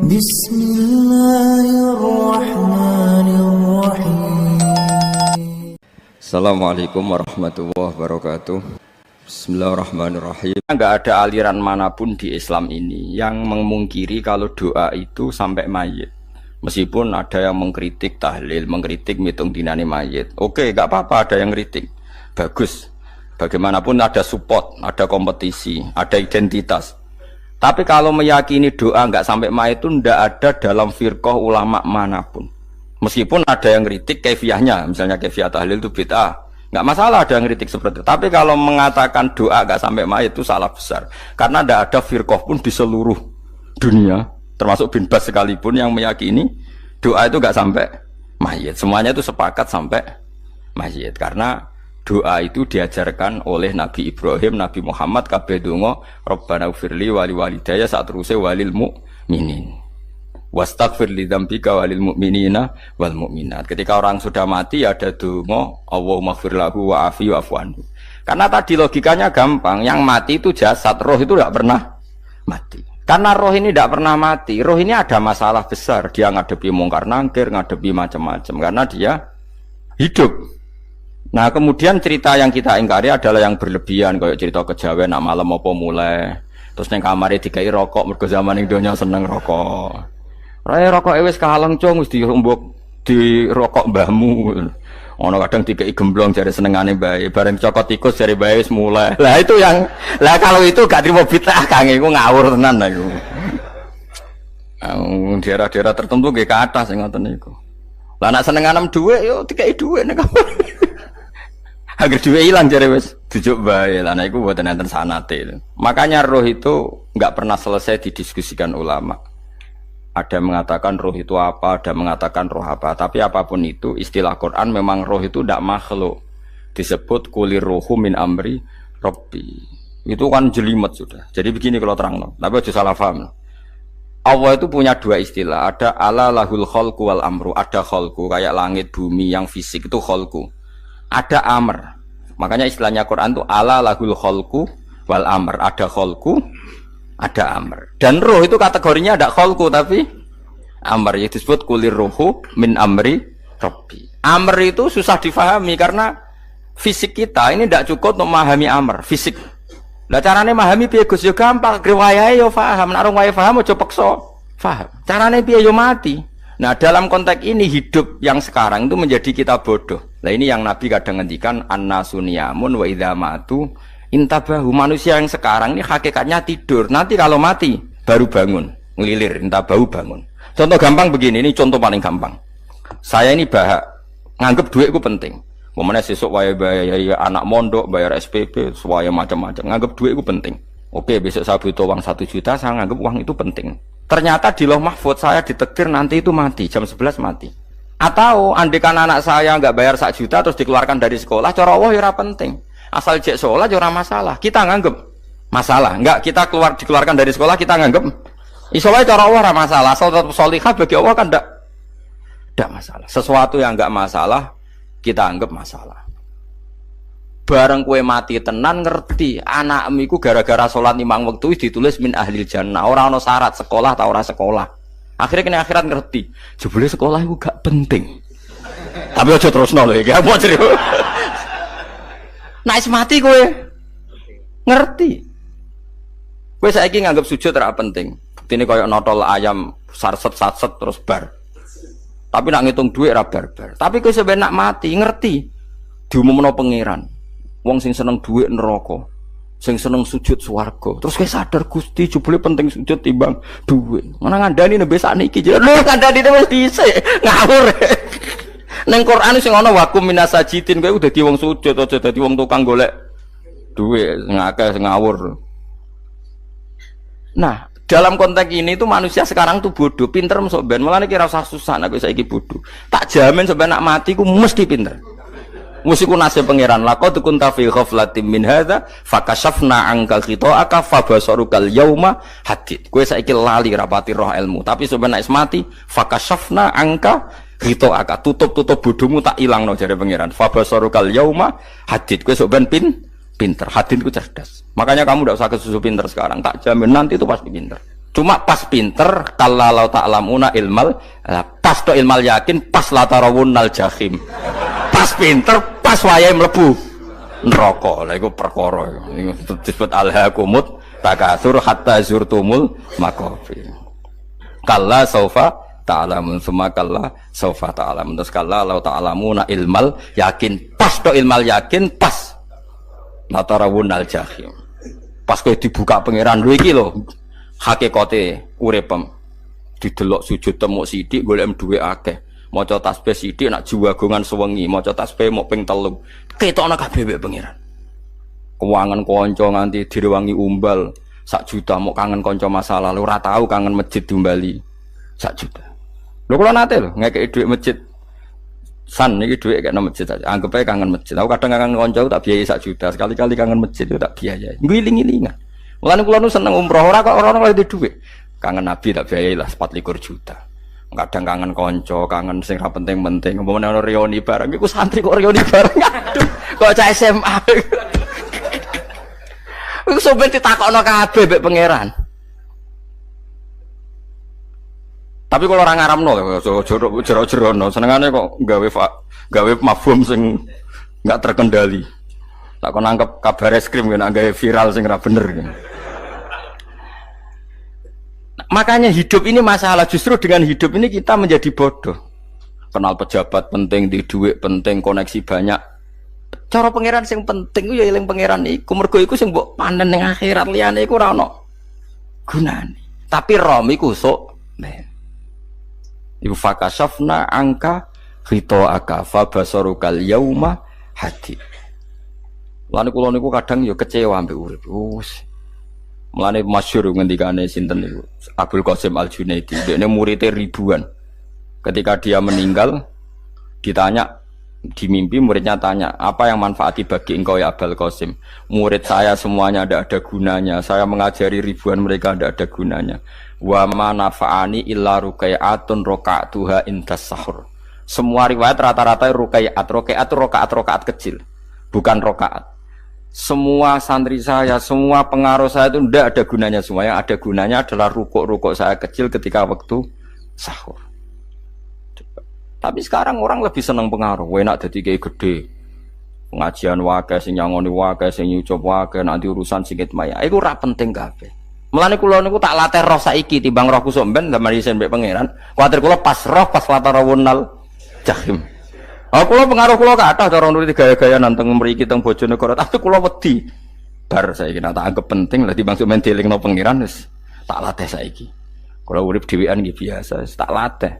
Bismillahirrahmanirrahim. Assalamualaikum warahmatullahi wabarakatuh. Bismillahirrahmanirrahim. Enggak ada aliran manapun di Islam ini yang memungkiri kalau doa itu sampai mayit. Meskipun ada yang mengkritik tahlil, mengkritik ngitung dinane mayit. Oke, enggak apa-apa ada yang kritik. Bagus. Bagaimanapun ada support, ada kompetisi, ada identitas. Tapi kalau meyakini doa enggak sampai mayit itu enggak ada dalam firqah ulama manapun. Meskipun ada yang kritik kaifiahnya, misalnya kaifiah tahlil itu bid'ah. Enggak masalah ada yang kritik seperti itu. Tapi kalau mengatakan doa enggak sampai mayit itu salah besar. Karena enggak ada firqah pun di seluruh dunia, termasuk bin Baz sekalipun yang meyakini doa itu enggak sampai mayit. Semuanya itu sepakat sampai mayit. Karena doa itu diajarkan oleh Nabi Ibrahim, Nabi Muhammad, kabeh donga Rabbana ufirli wali walidayya saat terusé walil mu'minin. Wastaghfir li dzambika walil mu'minina wal mu'minat. Ketika orang sudah mati ada donga Allahumma ighfir lahu wa afi wa'fu anhu. Karena tadi logikanya gampang, yang mati itu jasad, roh itu tidak pernah mati. Karena roh ini tidak pernah mati, roh ini ada masalah besar, dia ngadepi mungkar nangkir, ngadepi macam-macam karena dia hidup. Nah kemudian cerita yang kita ingkari adalah yang berlebihan, kayak cerita kejawen nak malam apa mulai terus neng kamar dikai rokok mergo zaman ning donya seneng rokok. Raya rokok wis kaleng cung wis dirumbuk di rokok mbahmu. Ono kadang dikai gemblong jare senengane bae, bareng cokot tikus jare bae wis mulai. Lah itu yang kalau itu gak trimo bid'ah Kang iku ngawur tenan lah iku. Daerah-daerah tertentu nggih ke atas sing ngoten niku. Lah nak senenganem dhuwit yo dikai dhuwit nek agar duwe ilang jare wis bujuk bae lah niku mboten enten sanate. Makanya roh itu enggak pernah selesai didiskusikan ulama. Ada yang mengatakan roh itu apa, ada yang mengatakan roh apa. Tapi apapun itu istilah Quran memang roh itu tidak makhluk. Disebut kulir ruhu min amri rabbi. Itu kan jelimet sudah. Jadi begini kalau terang, tapi aja salah paham. Allah itu punya dua istilah. Ada ala lahul khalqu wal amru. Ada khalqu kayak langit bumi yang fisik itu khalqu. Ada amr, makanya istilahnya Quran itu ala lahul kholku wal amr. Ada kholku, ada amr. Dan roh itu kategorinya ada kholku tapi amr, yang disebut kulir ruhu min amri rabbi. Amr itu susah difahami karena fisik kita ini tidak cukup untuk memahami amr fisik. Lah carane memahami piye Gus? Yo gampang, riwayahe yo paham, nek ora paham aja peksa paham. Carane piye yo mati. Nah dalam konteks ini hidup yang sekarang itu menjadi kita bodoh. Nah ini yang Nabi kadang ngendikan annasu niyamun wa idza matu intabahu. Manusia yang sekarang ini hakikatnya tidur. Nanti kalau mati baru bangun, ngelilir, intabahu bangun. Contoh gampang begini, ini contoh paling gampang. Saya ini nganggep duit itu penting. Momennya sesuk wae bayar anak mondok, bayar SPP, semuanya macam-macam. Nganggep duit itu penting. Oke, besok saya butuh uang 1 juta, saya nganggep uang itu penting. Ternyata di Lauh Mahfudz saya ditakdir nanti itu mati, jam 11 mati. Atau andikan anak saya nggak bayar 1 juta terus dikeluarkan dari sekolah, cara Allah ya penting. Asal jek sholat ya masalah. Kita nganggep masalah. Enggak, kita dikeluarkan dari sekolah kita nganggep iso wae cara Allah masalah. Asal tetap sholihah bagi Allah kan enggak masalah. Sesuatu yang enggak masalah kita anggap masalah. Bareng kue mati tenan ngerti anakmu iku gara-gara sholat 5 waktu ditulis min ahlil jannah. Ora ono syarat sekolah ta ora sekolah. Akhirnya kena akhirat ngerti. Jebule sekolah itu gak penting. Tapi aja terusno lho iki. Apa cerita? Nek mati kowe ngerti. Kowe saiki nganggep sujud ora penting. Buktine koyo notol ayam sarset-sarset terus bar. Tapi nak ngitung duit ora bar-bar. Tapi kowe sampe nak mati ngerti. Diumumno pangeran. Wong sing seneng duit neraka. Sing seneng sujud swarga. Terus kowe sadar Gusti jebule penting sujud timbang duit. Mana ngandani nembe sakniki lho ngandani wis dhisik. Ngawur. Ning Quran sing ana wakum minasajidin kowe udah dadi wong sujud aja dadi wong tukang golek duit ngakeh ngawur. Nah, dalam konteks ini tuh manusia sekarang tuh bodoh, pinter mesok ben. Mulane kira usah susah nek saiki bodoh. Tak jamin sampai nak mati ku mesti pinter. Musiku nasib pangeran laqad kunta fi ghaflatin min hadza fakashafna ankal khita'aka fabasarukal yauma hadid. Kowe saiki lali rapati roh ilmu, tapi sampeyan nek mati fakashafna angka khita'aka, tutup bodhomu tak ilangno jare pangeran. Fabasarukal yauma hadid. Kowe sampeyan pinter. Hadid ku cerdas. Makanya kamu ndak usah kesusu pinter sekarang, tak jamin nanti itu pasti pinter. Cuma pas pinter kalau ta'lamuna ilmal, pas to ilmal yakin, pas la tarawunnal jahim. Pas pinter, pas wayahe mlebu neraka. Lha iku perkara. Iku disebut alhaakumut takatsur hatta zurtumul maqabir. Kalla saufa ta'lamun, summa kalla saufa ta'lamun. Terus kalla law ta'lamuna ilmal yakin, pas to ilmal yakin, pas la tarawunnal jahim. Pas kowe dibuka pangeran lho iki lho. Hakikate uripem didelok sujud temuk sithik golek duwe akeh maca tasbih sithik nak jiwagongan sewengi maca tasbih mok ping 3 ketokno kabeh wek pangeran kewangan kanca nganti direwangi umbal 1 juta mok kangen kanca masa lalu ora tau kangen masjid diumbali 1 juta lho kula nate lho ngekeki dhuwit masjid san iki dhuwit kena masjid aja anggap ae kangen masjid aku kadang kangen kanca tak biayai 1 juta sekali-kali kangen masjid itu tak biayai ngiling-ilingan. Mulane kula nu seneng umroh ora kok ora oleh duit. Kangen Nabi tak biayai lah 24 juta. Kadang kangen kanca, kangen sing ra penting-penting. Umpamane ana reuni bareng iku santri kok reuni bareng. Aduh, kok cah SMA. Iku sampe ditakokno kabeh mbek pangeran. Tapi kalau orang ngaramno jero-jerono senengane kok gawe mafhum sing enggak terkendali. Tak kon nangkep kabar eskrim kan gawe viral sing ra bener kan. Makanya hidup ini masalah, justru dengan hidup ini kita menjadi bodoh. Kenal pejabat penting, di duit penting, koneksi banyak. Cara pangeran sing penting ku ya eling pangeran iku, mergo iku sing mbok panen ning akhirat liyane iku ora ono gunane. Tapi rom iku sok men. Iku fakasafna angka ghita'aka fa basarukal yauma hadid. Lan kula niku kadang ya kecewa ambek urip. Mulane masyhur ngendikane sinten niku Abdul Qasim Al-Junaidi, dekne muridé ribuan. Ketika dia meninggal ditanya di mimpi, muridnya tanya, "Apa yang manfaati bagi engkau ya Abdul Qasim?" "Murid saya semuanya tidak ada gunanya. Saya mengajari ribuan mereka tidak ada gunanya. Wa ma nafa'ani illa ruqai'atun raqa'tuha indas sahur." Semua riwayat rata-rata ruqai'at. Ruqai'at itu rakaat-rakaat kecil, bukan rakaat. Semua santri saya, semua pengaruh saya itu tidak ada gunanya semua. Yang ada gunanya adalah rukuk-rukuk saya kecil ketika waktu sahur. Tapi sekarang orang lebih senang pengaruh. Enak jadi kayak gede. Pengajian wakai, sing nyangoni wakai, sing nyucup wakai, nanti urusan singkit maya. Itu ora penting kabeh. Mulane kula niku tak latih roh saiki timbang roh kusuk ben zaman isen mbek pangeran. Kuwatir kula pas roh pas latarawunal jahim. Kula pengaruh kula kathah cara nuruti gaya-gaya nanteng mriki teng Bojonegoro, tapi kula wedi. Bar saiki tak anggap penting lah timbang men dielingno pangeran wis tak latih saiki. Kula urip dhewean nggih biasa, wis tak latih.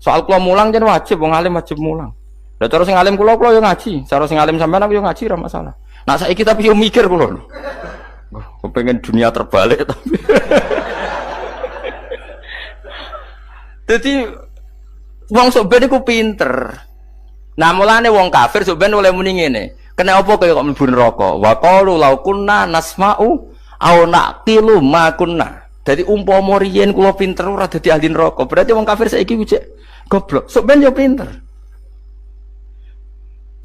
Soal kula mulang jan wajib wong alim wajib mulang. Lah cara sing alim kula yo ngaji, cara sing alim sampean aku yo ngaji ora masalah. Nah saiki tapi yo mikir kula. Kepengen dunia terbalik tapi. Jadi wong sok ben iku pinter. Nah mulane wong kafir sok ben oleh muni ngene. Kena apa kaya kok mlebu neraka? Wa qalu law kunna nasma'u aw naqilu ma kunna. Dadi umpama riyen kula pinter ora dadi ahli neraka. Berarti wong kafir saiki wujek goblok. Sok ben yo pinter.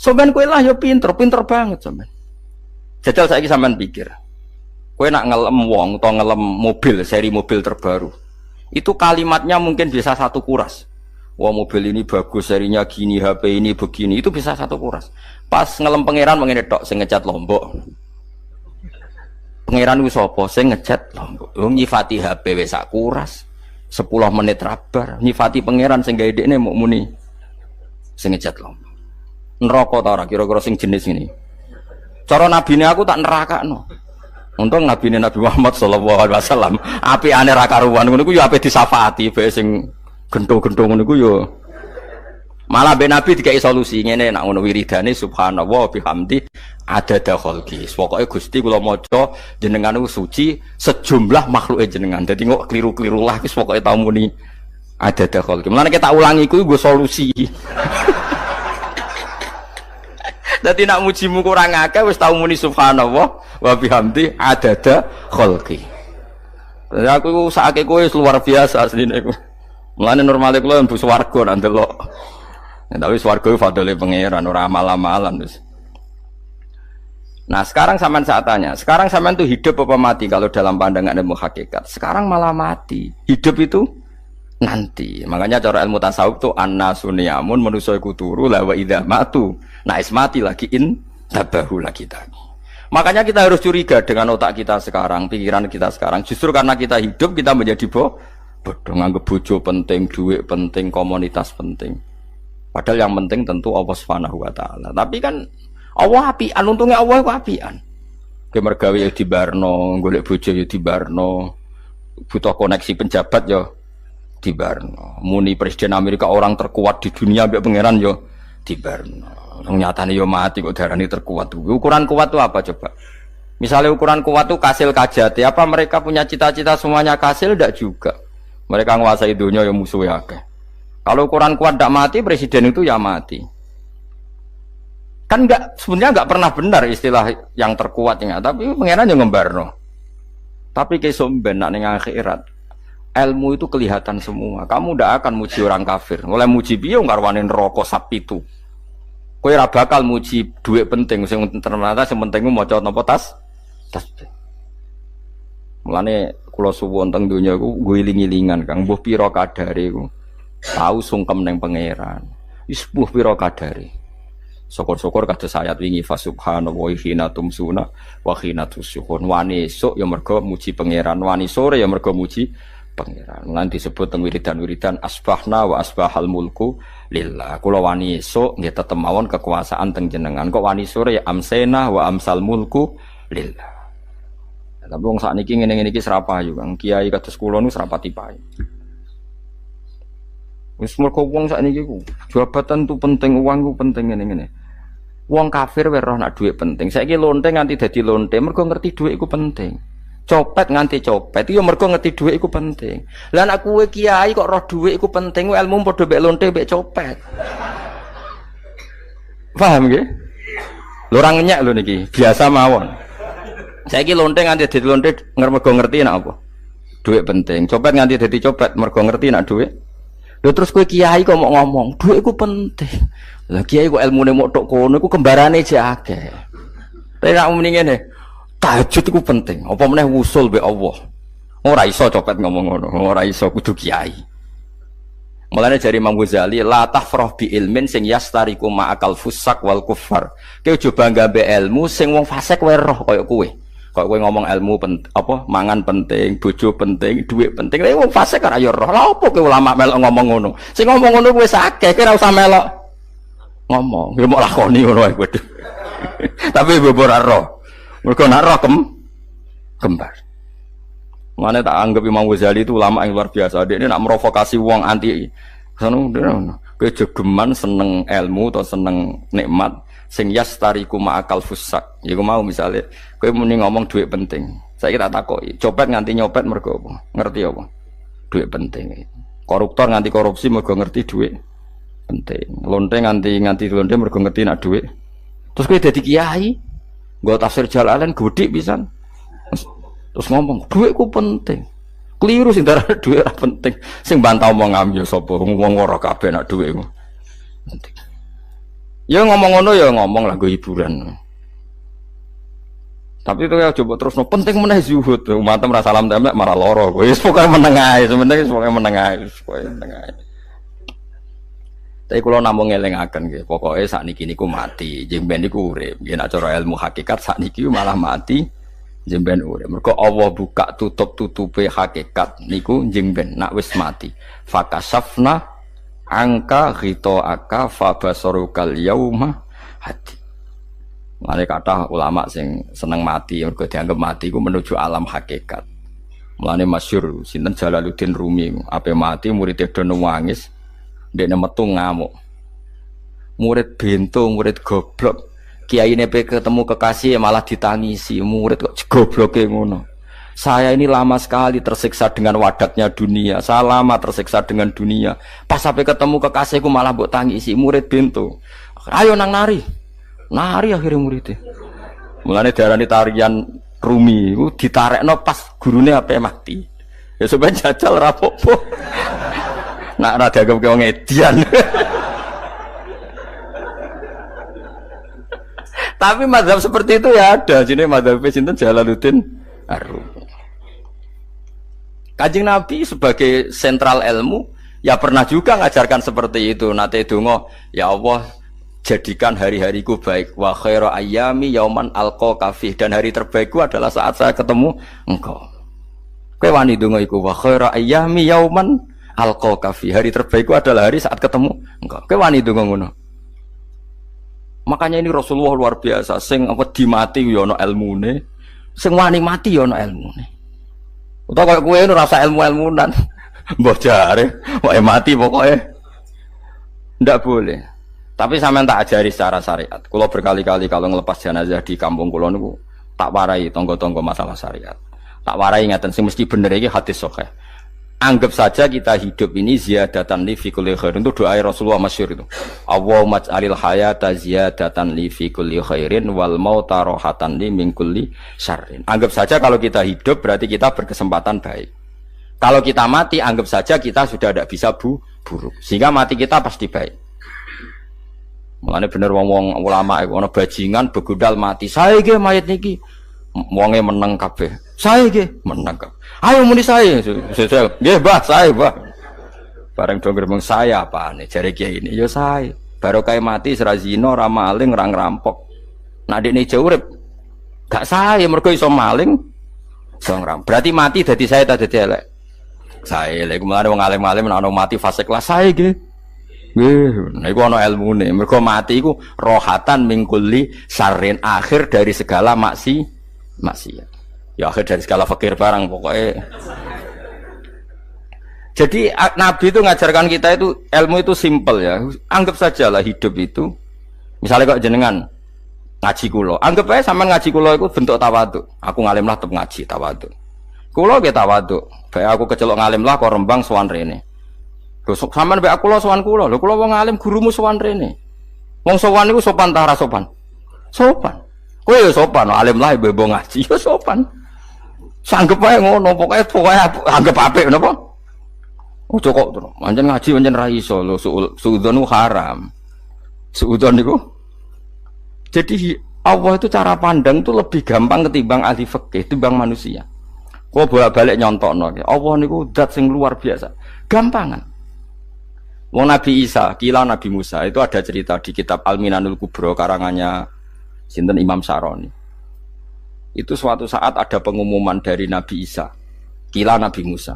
Sok ben kowe lah yo pinter banget sok ben. Jajal saiki sampean pikir. Kowe nak ngelem wong utawa ngelem mobil, seri mobil terbaru. Itu kalimatnya mungkin bisa 1 kuras. Wah mobil ini bagus, serinya gini, HP ini begini, itu bisa 1 kuras. Pas ngelem pangeran mengene tok sing ngecat Lombok. Pangeran ku sapa sing ngecat Lombok? Wong nyifati HP wis sak kuras. 10 menit rabar, nyifati pangeran sing gawe dekne mok muni sing ngecat Lombok. Neraka ta ora kira-kira sing jenis ini. Cara nabine aku tak nerakakno. Untung nabine Nabi Muhammad sallallahu alaihi wasallam apikane ra karuan ngono iku ya ape disafaati bae sing gento-gento ngono iku yo malah ben Nabi dikai solusi ngene nek ngono wiridane subhanallah bihamdi adada khalqi. Pokoke Gusti kula maca jenengan niku suci sejumlah makhluke jenengan. Dadi kok kliru-kliru lah wis pokoke tau muni adada khalqi. Mulane kita ulangi kuwi nggo solusi. Dadi nak mujimu kurang akeh wis tau muni subhanallah wa bihamdi adada khalqi. Dadi aku sakake kowe luar biasa asline iku. Mulane normale kula mlebu swarga nak ndelok. Nek wis swarga fadhole pangeran ora amal-amalan wis. Nah sekarang sampean saat tanya, sekarang sampean tuh hidup apa mati kalau dalam pandangan ilmu hakikat? Sekarang malah mati. Hidup itu nanti. Makanya cara ilmu tasawuf tuh an-nasuniyamun manusia iku turu la wa idza matu. Nah is mati lagi tabahu lagi tadi. Makanya kita harus curiga dengan otak kita sekarang, pikiran kita sekarang. Justru karena kita hidup kita menjadi bodoh, nganggep bojo penting, duit penting, komunitas penting. Padahal yang penting tentu Allah Subhanahu wa taala. Tapi kan Allah apian, untungnya Allah itu apian. Ke mergawe ya dibarno, golek bojo ya dibarno, butuh koneksi pejabat ya dibarno. Muni presiden Amerika orang terkuat di dunia mbek pangeran ya dibarno. Nyatane ya mati kok darani terkuat. Ukuran kuat itu apa coba? Misalnya ukuran kuat itu kasil kajati, apa mereka punya cita-cita semuanya kasil? Tidak juga. Mereka menguasai dunia ya musuhnya akeh. Kalau ukuran kuat tidak mati, presiden itu ya mati. Kan sebenarnya enggak pernah benar istilah yang terkuat ya, tapi pangeran yang ngembarno. Tapi kesomben nak ning akhirat, ilmu itu kelihatan semua. Kamu tidak akan muji orang kafir. Oleh muji piye ngarwane neraka sapi itu. Kowe ora bakal muji duit penting, sing ternyata sing penting maca napa tas. Mulane kula suwun teng donya iku guling-gilingan Kang, mbuh pira kadare iku. Tahu sungkem ning pangeran. Wis mbuh pira kadare. Syukur-syukur kados ayat wingi fa subhanahu wa hina tumsuna wa hina tusyuhun. Wani esuk ya mergo muji pangeran, wani sore ya mergo muji pangeran. Lan disebut teng wiridan-wiridan asbahna wa asbahal mulku lillah. Kula wani esuk nggih tetep mawon kekuasaan teng jenengan. Kok wani sore ya amsena wa amsal mulku lillah. Tapi wong sakniki ngene-ngene iki serapayu Kang. Kiai kados kula nu serapati payu. Wis mergo wong sakniki ku jabatan tu penting, uang ku penting ngene-ngene. Wong kafir wae roh nak dhuwit penting. Saiki lonte nganti dadi lonte mergo ngerti dhuwit iku penting. Copet nganti copet iya mergo ngerti dhuwit iku penting. Lah nek kowe kiai kok roh dhuwit iku penting, ilmu padha mek lonte mek copet. Paham nggih? Lho ora ngenyek lho niki, biasa mawon. Saiki lonte nganti dadi lonte mergo ngerti nek apa? Dhuwit penting. Copet nganti dadi copet mergo ngerti nek dhuwit. Lho terus kowe kiai kok mau ngomong, dhuwit iku penting. Lah kiai kok ilmune mok tok kono iku kembarane jek akeh. Tapi nek muni ngene, tahajud iku penting. Apa meneh wusul be Allah. Ora iso copet ngomong ngono, ora iso kudu kiai. Mulane jari Imam Ghazali, la tafrah bi ilmin sing yastariku ma'akal fusak wal kufar. Kowe aja bangga be ilmu sing wong fasik wae roh kaya kowe. Kok kowe ngomong ilmu apa mangan penting, bojo penting, duit penting. Lah wong fasik ora ya roh. Lah opo kowe ulama melok ngomong ngono? Sing ngomong ngono wis akeh, kowe ora usah melok ngomong. Ya mok lakoni ngono wae kowe. Tapi bobor roh. Mergo nak roh kembar. Mane tak anggap Imam Ghazali itu ulama yang luar biasa. Dia ini nak merovokasi wong anti sono kowe jogeman seneng ilmu atau seneng nikmat sing yastariku ma'akal fusak. Iku mau misale kowe muni ngomong duit penting. Saiki tak takoki, copet nganti nyopet mergo apa? Ngerti apa? Duit penting. Koruptor nganti korupsi mergo ngerti duit penting. Lonte nganti lonte mergo ngerti nak duit. Terus kowe dadi kiai, nggo tafsir Jalalain godik pisan. Terus ngomong, duitku penting. Keliru sing darane duit ora penting. Sing bantah omong am ya sapa? Wong ora kabeh nak duitku. Penting. Ya ngomong ngono ya ngomong lah nggo hiburan. Tapi itu ya coba terus penting meneh zuhud. Umatem ra salam temek marah loro. Wis pokoke meneng ae, sementing pokoke meneng ae, pokoke meneng ae. Tapi kula namung ngelingaken nggih, pokoke sakniki niku mati, jeng ben niku urip. Yen cara ilmu hakikat sakniki malah mati, jeng ben urip. Mergo Allah buka tutup-tutupe hakikat niku jeng ben nak wis mati. Fakasafna angka ghitoaka fabasarukal yauma hati. Mane kathah ulama sing seneng mati mergo dianggap mati iku menuju alam hakikat. Mulane masyhur sinten Jalaluddin Rumi ape mati murid do nangis ndekne metu ngamuk. Murid bento, murid goblok. Kiyaine pe ketemu kekasih malah ditangisi, murid kok gobloke ngono. Saya ini lama sekali tersiksa dengan wadatnya dunia. Saya lama tersiksa dengan dunia. Pas sampai ketemu kekasihku malah mbok tangisi, murid bento. Ayo nang nari. Nari akhirnya muridnya. Mulane darani tarian Rumi iku ditarekno pas gurune ape mati. Ya sampeyan jajal ora apa-apa. Nak ora dianggap wong edian. Tapi mazhab seperti itu ya ada. Jadi mazhab sinten Jalaluddin Ar-Rumi. Kanjeng Nabi sebagai sentral ilmu ya pernah juga ngajarkan seperti itu. Nate donga, ya Allah jadikan hari-hariku baik. Wa khairu ayyami yauman alqa fi, dan hari terbaikku adalah saat saya ketemu engkau. Kowe wani donga iku wa khairu ayyami yauman alqa fi. Hari terbaikku adalah hari saat ketemu engkau. Kowe wani donga ngono. Makanya ini Rasulullah luar biasa, sing apa dimati yo ana ilmune, sing wani mati yo ana ilmune. Utawa kaya kowe ora rasa ilmu-ilmunan. Mbah jare, wae mati pokoknya. Ndak boleh. Tapi sampean tak ajari secara syariat. Kula berkali-kali kalau ngelepas jenazah di kampung kula niku tak warai tonggo-tonggo masalah syariat. Tak warai ngaten sing mesti bener iki hadis sahih. Anggap saja kita hidup ini ziyadatan li fi kulli khairin, itu doa Rasulullah masyhur itu. Allahumma ij'alil hayata ziyadatan li fi kulli khairin wal mauta rahatan li min kulli syarrin. Anggap saja kalau kita hidup berarti kita berkesempatan baik. Kalau kita mati anggap saja kita sudah tidak bisa buruk. Sehingga mati kita pasti baik. Mulane bener wong-wong ulama iku ana bajingan begudal mati. Saya nggih mayit niki. Wonge meneng kabeh. Saya nggih meneng kabeh. Ayo muni saya. Nggih, Mbah, saya, Mbah. Bareng do gremeng saya apane jare kiai ini. Ya saya. Barokah mati ora zina, ora maling, ora ngerampok. Nek dekne ijo urip gak saya mergo iso maling, iso ngerampok. Berarti mati dadi saya ta dadi elek. Saya lek mulane wong alim-alim nek ana mati fase kelas saya nggih. Nggih, niku ana ilmune. Mergo mati iku rohatan mingkuli syarrin, akhir dari segala maksiat. Ya akhir dari segala fakir barang pokoknya. Jadi Nabi itu ngajarkan kita itu ilmu itu simple ya. Anggap saja lah hidup itu. Misalnya kok jenengan ngaji kulo, anggap aja sampean ngaji kulo itu bentuk tawaduk. Aku ngalim lah tetep ngaji tawaduk. Kulo ge tawaduk. Baik aku kecelok ngalim lah kok Rembang sowan rene. Lho sampean bae aku lo sowan kulo. Lho kulo wong ngalim gurumu sowan rene. Wong sowan niku sopan ta ora sopan? Sopan. Kowe ya sopan, alim lah ibu ngaji ya sopan. Sanggep ae ngono, pokoknya anggap apik napa? Ojo kok terus. Pancen ngaji pancen ra iso lho, suudzon haram. Suudzon niku. Jadi Allah itu cara pandang itu lebih gampang ketimbang ahli fikih, ketimbang manusia. Kok bolak-balik nyontokno. Allah niku zat sing luar biasa. Gampangan. Wong Nabi Isa, kila Nabi Musa itu ada cerita di kitab Al-Minanul Kubro karangannya sinten Imam Saroni. Itu suatu saat ada pengumuman dari Nabi Isa, kila Nabi Musa.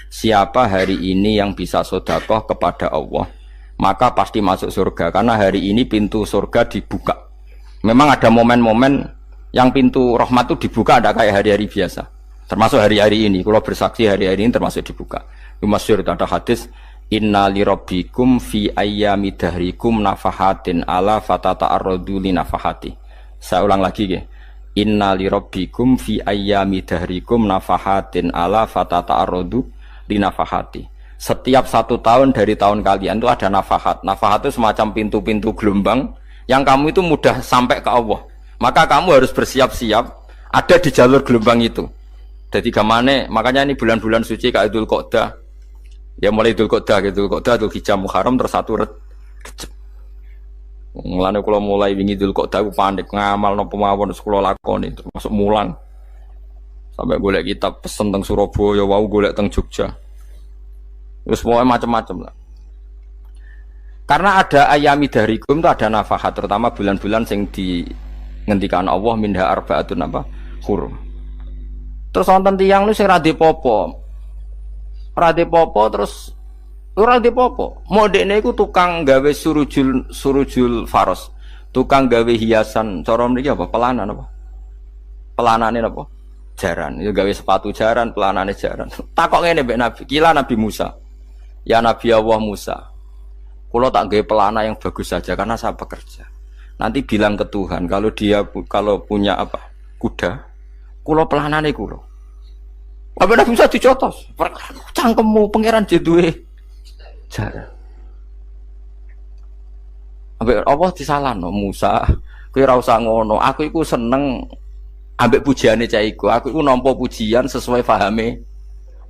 Siapa hari ini yang bisa sedekah kepada Allah, maka pasti masuk surga. Karena hari ini pintu surga dibuka. Memang ada momen-momen yang pintu rahmat itu dibuka, ada kayak hari-hari biasa. Termasuk hari-hari ini. Kalau bersaksi hari-hari ini termasuk dibuka. Masyhur ada hadis, Inna li rabbikum fi ayyami dahrikum nafahatin ala fatata'arradu li nafahati. Saya ulang lagi ya. Inna li rabbikum fi ayyami dahrikum nafahatin ala fatata'arradu li nafahati. Setiap 1 tahun dari tahun kalian itu ada nafahat. Nafahat itu semacam pintu-pintu gelombang yang kamu itu mudah sampai ke Allah. Maka kamu harus bersiap-siap ada di jalur gelombang itu. Jadi gamane, makanya ini bulan-bulan suci kayak Dzul Qa'dah. Ya mulai Dzul Qa'dah, Dzul Hijjah, Muharram terus 1 Rejab. Mulane kula mulai wingi Dzul Qa'dah aku panik ngamal napa mawon kula lakoni termasuk mulang. Sampai golek kitab pesen teng Surabaya, wau golek teng Jogja. Wis pokoke macam-macam lah. Karena ada ayami dahrikum itu ada nafahat, terutama bulan-bulan sing di ngendikan Allah minha arbaatun apa? Hurum. Terus wonten tiyang lu sing ra dipopo. Ra dipopo terus ora dipopo. Modene iku tukang gawe surujul faros. Tukang gawe hiasan, cara mriki apa? Pelanan apa? Pelanane apa? Jaran. Ya gawe sepatu jaran, pelanane jaran. Takok ngene mbek Nabi, kila Nabi Musa. Ya Nabi Allah Musa. Kulo tak gawe pelana yang bagus saja karena saya bekerja. Nanti bilang ke Tuhan kalau punya apa? Kuda. Kulo pelanane kulo. Apa Nabi Musa dicotos? Cangkemmu pangeran jeduwe jaran. Ambek Allah disalahno Musa, kowe ora usah ngono. Aku iku seneng ambek pujiane cah iku. Aku iku nampa pujian sesuai pahame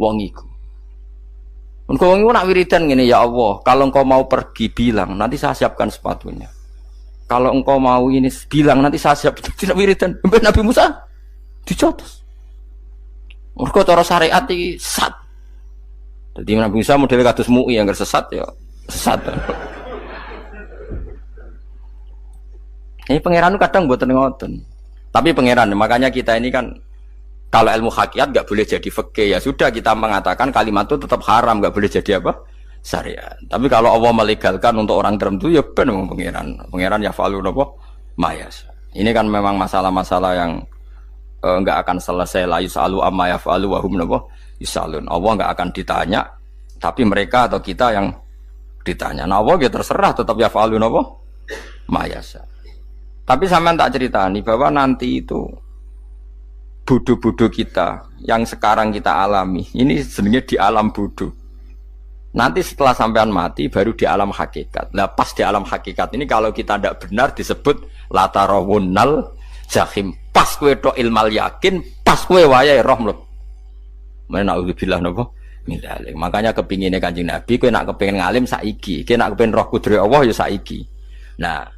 wong iku. Engko wong iku nak wiridan ngene, ya Allah, kalau engkau mau pergi bilang, nanti saya siapkan sepatunya. kalau engkau mau ini bilang nanti saya siap tidak wiridan. Nabi Musa dicotos. Mergo cara syariat iki sesat. Dadi Nabi Musa model kados MUI yang sesat ya sesat. Ini pangeran kadang mboten ngoten. Tapi pangeran makanya kita ini kan kalau ilmu hakikat enggak boleh jadi fikih ya sudah kita mengatakan kalimat itu tetap haram enggak boleh jadi apa? Syariat. Tapi kalau Allah melegalkan untuk orang tertentu ya ben pangeran. Pangeran ya falu napa? Mayas. Ini kan memang masalah-masalah yang enggak akan selesai la yusalu amma yafalu wa hum napa yusalun. Allah enggak akan ditanya tapi mereka atau kita yang ditanya. Nah Allah ya terserah tetap yafalu napa mayasa. Tapi sampean tak ceritani bahwa nanti itu bodoh-bodoh kita yang sekarang kita alami ini sebenarnya di alam bodoh. Nanti setelah sampean mati baru di alam hakikat. Nah pas di alam hakikat ini kalau kita tidak benar disebut latarawunnal jahim. Pas kowe tok ilmal yakin, pas kowe wayahe roh mlebu. Mana naudzubillah napa? Mindalik. Makanya kepingine Kanjeng Nabi kowe nak kepengin ngalim saiki, kowe nak kepengin roh kudrat Allah ya saiki. Nah,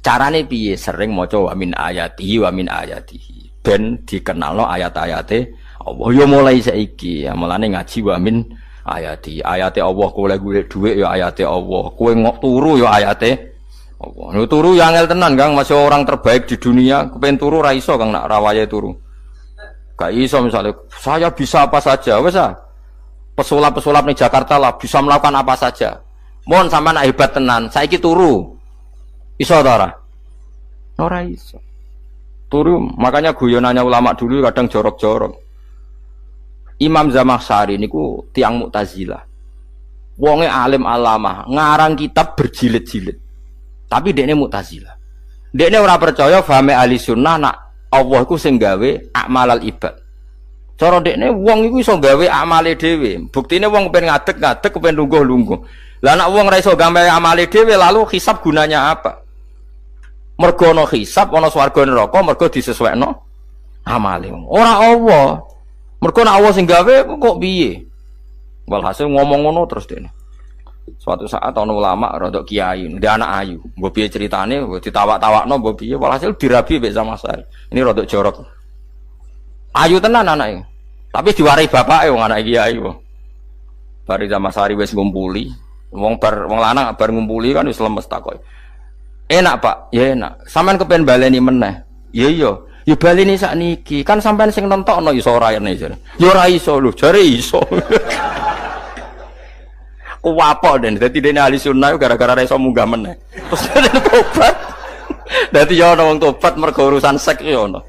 carane piye? Sering maca wa min ayatihi wa min ayatihi. Ben dikenalno ayat-ayate Allah ya mulai saiki. Ya mulane ngaji wa min ayati. Ayate Allah kowe golek dhuwit ya ayate Allah. Kowe ngok turu ya ayate Allah. Turu yang angel tenan Kang, masih orang terbaik di dunia, kepen turu ra iso Kang nak rawaye turu. Gak iso misalnya saya bisa apa saja, wes ah. Pesulap-pesulap ning Jakarta lah bisa melakukan apa saja. Mohon sama nak hebat tenan, saiki turu. Iso ta ora? Ora iso. Turu, makanya guyonannya ulama dulu kadang jorok-jorok. Imam Zamakhsyari niku tiang Mu'tazilah. Wonge alim alama, ngarang kitab berjilid-jilid. Tapi dekne Mu'tazilah. Dekne ora percaya fahame ahli sunnah nak Allah iku sing gawe amalal ibad. Cara dekne wong iku iso gawe amale dhewe. Buktine wong kepen ngadeg-ngadeg, kepen lungguh-lungguh. Lah nak wong ora iso gawe amale dhewe lalu hisab gunanya apa? Mergo ana hisab, ana swarga neraka, mergo disesuaikno amale. Ora Allah. Mergo nak Allah sing gawe kok piye? Walhasil ngomong ngono terus dekne. Suatu saat ana ulama rodok kiai, ndek anak ayu. Mbok piye critane, mbok ditawak-tawakno mbok piye, walhasil dirabi mek Zamakhsyari. Ini rodok jorok. Ayu tenan anake. Tapi diwarai bapake wong anak kiai kok. Bari Zamakhsyari wis ngumpuli, wong lanang bar ngumpuli kan wis lemes takoki. Enak Pak, ya enak. Sampeyan kepen baleni meneh. Ya iya. Ya baleni sakniki. Kan sampeyan sing nentokno iso ora ene jare. Ya ora iso lho, jare iso. Kuwapok den, dadi dene ahli sunnah gara-gara iso munggah meneh. Terus tobat. Dadi ya ana wong tobat mergo urusan seks ya ana.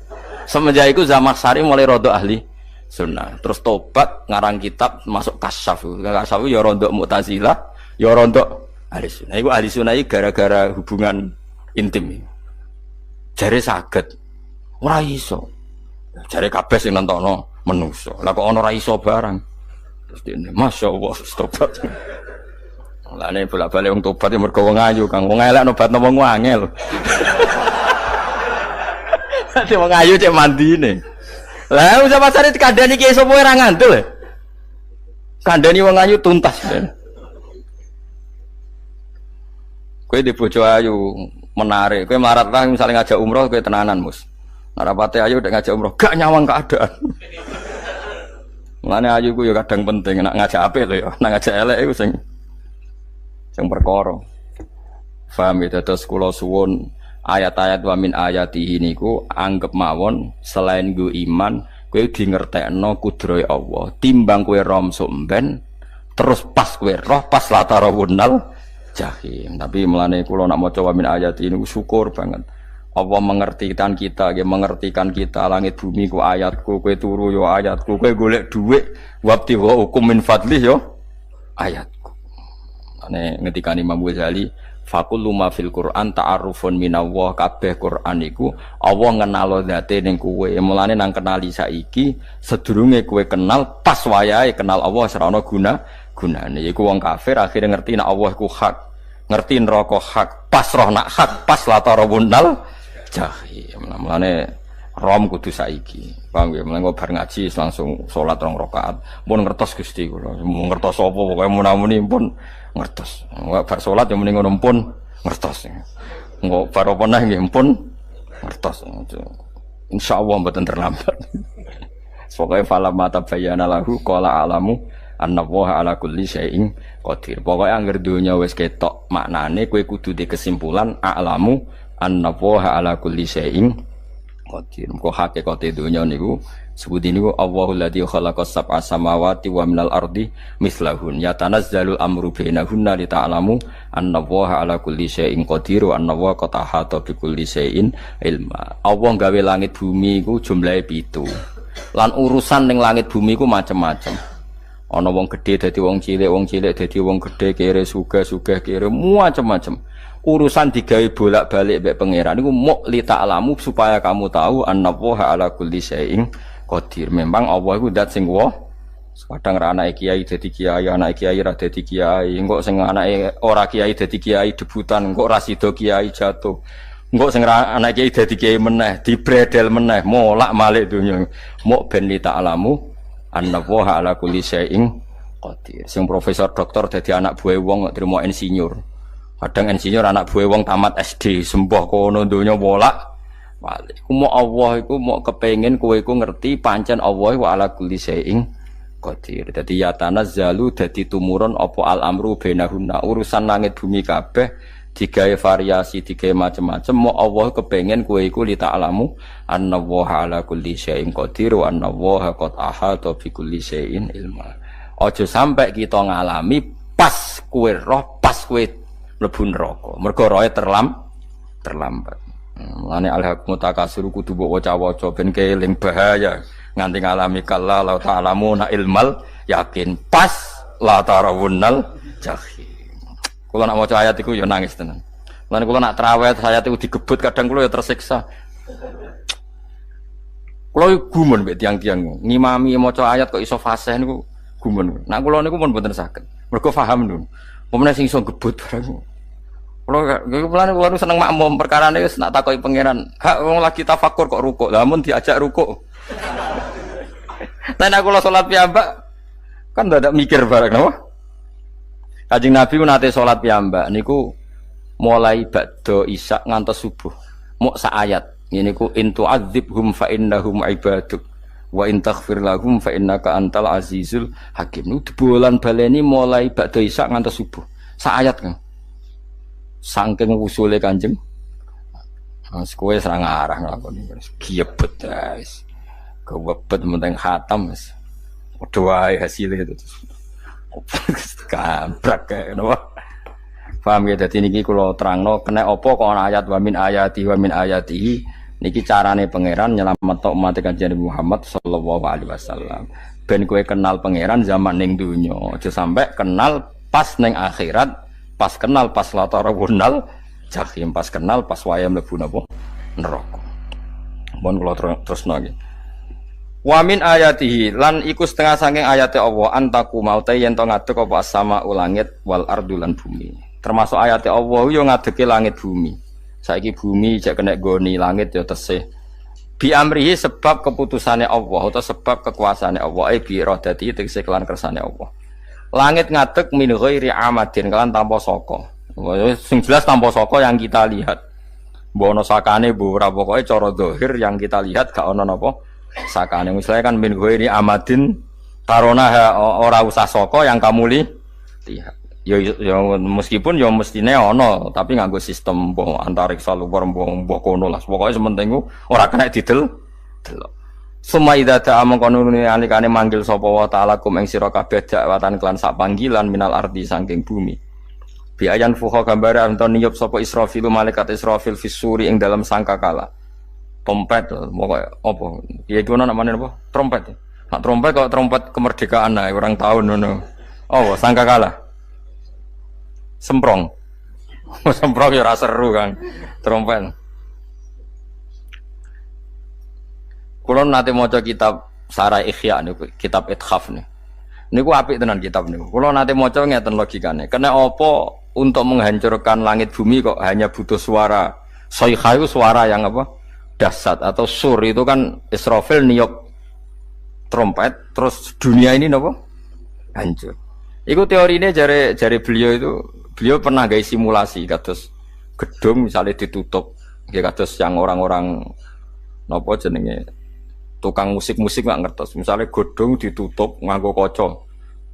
Semenjak iku Zamakhsyari mulai rodok ahli sunnah. Terus tobat ngarang kitab masuk kasyaf. Kasyaf ya rodok Mu'tazilah, ya rodok ahli sunnah. Iku ahli sunnah iki gara-gara hubungan intim. Jare saged. Ora iso. Jare kabeh sing nentokno menungso. Lah kok ana ora iso barang. Terus dene masyaallah tobat. Lah nek bolak-balik wong tobat ya mergo wong ayu Kang. Wong elek nobatno wong angel. Dadi wong ayu cek mandine. Lah usah pasare dikandani ki sapa ora ngandel. Kandani wong ayu tuntas. Kowe di bojo ayu menarik. Kowe melarat lah misalnya ngajak umroh kowe tenanan Mus. Narapate ayu udah ngajak umroh gak nyawang keadaan. Mulane ayu ku ya kadang penting nek ngajak apik lho ya. Nek ngajak elek iku sing perkara. Paham ya terus kula suwun ayat-ayat wa min ayatihi niku anggap mawon selain go iman kowe di ngertekno kudrohe Allah. Timbang kowe rom somben terus pas kowe roh pas latarawunal jahim. Tapi mulane kula nak maca wa min ayatihi niku syukur banget. Allah mengertikan kita, dia mengertikan kita langit bumi ku ayatku, kowe turu yo ayatku, kowe golek dhuwit wabti wa hukum min fadlih yo ayatku. Ane ngendikane Imam Ghazali, faqul ma fil Qur'an ta'arufun minallah, kabeh Qur'an iku Allah ngenalo zate ning kowe. Mulane nang kenali saiki sedurunge kowe kenal pas wayahe kenal Allah ora ana gunane. Iku wong kafir akhire ngerti nek Allah iku hak, ngerti neraka hak, pas roh nak hak, pas latarawunal jahim. Mulane rom kudu saiki. Paham ya? Mulane bar ngaji langsung salat 2 rakaat. Mun ngertos Gusti kula. Mun ngertos apa pokoke munamuni pun ngertos. Bar salat ya muni ngono pun ngertos. Engko bar apa neh nggih pun ngertos. Insyaallah mboten terlambat. Pokoke fala mata bayana lahu qala alamu annallaha ala kulli syai'in qadir. Pokoke angger donya wis ketok maknane kowe kudu di kesimpulan alamu annallaha ala kulli syai'in qadir. Engko hakikate donya niku sebut niku Allahul ladzi khalaqas sab'a samawati wa minal ardi mislahun yatanazzalul amru bainahunna li ta'lamu annallaha ala kulli syai'in qadir wa annallaha qad ahata bi kulli syai'in ilma. Allah gawe langit bumi iku jumlahe 7. Lan urusan ning langit bumi iku macam-macam. Ana wong gedhe dadi wong cilik dadi wong gedhe, kere sugih kere macam-macam. Urusan digawe bolak-balik mbek pangeran niku muk li ta'lamu supaya kamu tahu annallaha ala kulli syai'in qadir. Memang Allah iku zat sing kadang ra anake kiai dadi kiai, anake kiai ra dadi kiai, engko sing anake ora kiai dadi kiai debutan, engko ra sida kiai jatuh. Engko sing ra anake kiai dadi kiai meneh, dibredel meneh, molak-malik donya. Muk ben li ta'lamu annallaha ala kulli syai'in qadir. Sing profesor doktor dadi anak buah wong kok trimo insinyur. Kadang insinyur anak buah wong tamat SD, sembah kono donya bolak balik. Mau Allah iku mau kepengin kowe iku ngerti pancen Allah wa ala kulli syai'in qadir. Dadi ya tanazzalu dadi tumurun apa al amru bainahunna. Urusan langit bumi kabeh digawe variasi, digawe macam-macam. Mau Allah kepengin kowe iku li ta'lamu annallaha ala kulli syai'in qadir wa annallaha qad ahata bi kulli syai'in ilma. Aja sampai kita ngalami pas kowe roh, pas kowe mlebu neraka. Mergo roe terlambat. Mulane al-haqmu takasur kudu mbok waca-waca ben keling bahaya nganti ngalami kala la ta'lamuna ilmal yakin pas la tarawunnal jahim. Kula nak maca ayat iku ya nangis tenan. Mulane kula nak traweh ayat iku digebut kadang kula ya tersiksa. Kula gumun mbek tiang-tiang ngimami maca ayat kok iso fasih niku gumun. Nak kula niku pun mboten saged. Mergo paham lho. Pemene sing iso gebut barang. Kula seneng makmum perkarane wis nak takoki pangeran. Hak wong lagi tafakur kok rukuk. Lah mun diajak rukuk. Nek kula salat piyambak kan ndak mikir bareng napa? Kanjeng Nabi ku nate salat piyambak niku mulai ba'da isya ngantos subuh. Mok sak ayat. Niku in tu'adzibhum fa innahum ibaduk wa in taghfir lahum fa innaka antal azizul hakim. Niku bolan baleni mulai ba'da isya ngantos subuh. Sak ayat kan. Saking usule Kanjeng Mas kowe serang arah nglakoni giebet guys. Kewebet menteng khatam wis. Padha wae hasile itu. Kabrak kae napa. Paham ya dadi niki kula terangno kena apa kok ana ayat wa min ayati niki carane pangeran nyelametno umat Kanjeng Muhammad sallallahu alaihi wasallam. Ben kowe kenal pangeran zaman ning donya, aja sampai kenal pas ning akhirat. Pas kenal pas latarawunal jahim, pas kenal pas wayam mlebu napa neraka. Mun kula terusno nggih. Wa min ayatihi lan iku setengah saking ayate Allah antaku maute yen to ngadeg apa sama ulangit wal ardu lan bumi. Termasuk ayate Allah yo ngadege langit bumi. Saiki bumi jek kena goni langit yo tesih. Bi amrihi sebab keputusane Allah atau sebab kekuasaane Allah bi iradati tegese kelan kersane Allah. Langit ngadeg min ghairi amadin kelan tanpa saka. Sing jelas tanpa saka yang kita lihat. Mbok ana sakane mbok ora pokoke cara zahir yang kita lihat gak ana napa sakane. Misalnya kan min ghairi amadin tarona ora usah saka yang kamu lihat. Ya meskipun ya mestine ana tapi nganggo sistem mbok antariksa luar mbok kono lah. Pokoke sementing ora kena didel delok. Suma idza ta'a mangkonune alikane manggil sapa wa ta'ala kum ing sira kabeh dakwatan kelan sak panggilan minal ardi saking bumi. Bi ayan fuha gambare anton niyup sapa Israfil malaikat Israfil fisuri ing dalam sangkakala. Trompet pokoke apa? Ya iku ana namane apa? Trompet. Nak trompet kok trompet kemerdekaan ae orang tahun ngono. Oh, sangkakala. Semprong. Semprong ya ora seru kan. Trompet. Kulo nate maca kitab Sarah Ikhya niku, kitab Ithaf niku. Niku apik tenan kitab niku. Kulo nate maca ngeten logikane. Kena apa untuk menghancurkan langit bumi kok hanya butuh suara. Sayha itu suara yang apa? Dahsyat atau sur itu kan Israfil niup trompet terus dunia ini napa? Hancur. Iku teorine jare beliau itu, beliau pernah gawe simulasi kados gedung misalnya ditutup, nggih kados yang orang-orang napa jenenge tukang musik-musik nggak ngertos. Misalnya gedung ditutup nganggo kaca,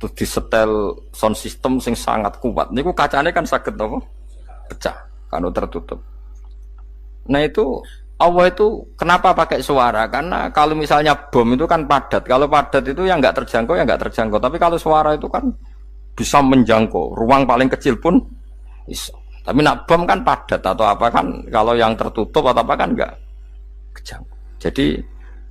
terus disetel sound system sing sangat kuat. Niku kacane kan saged napa? Pecah kalau tertutup. Nah itu Allah itu kenapa pakai suara? Karena kalau misalnya bom itu kan padat. Kalau padat itu yang nggak terjangkau ya nggak terjangkau. Tapi kalau suara itu kan bisa menjangkau. Ruang paling kecil pun bisa. Tapi nak bom kan padat atau apa kan? Kalau yang tertutup atau apa kan nggak kejangkau. Jadi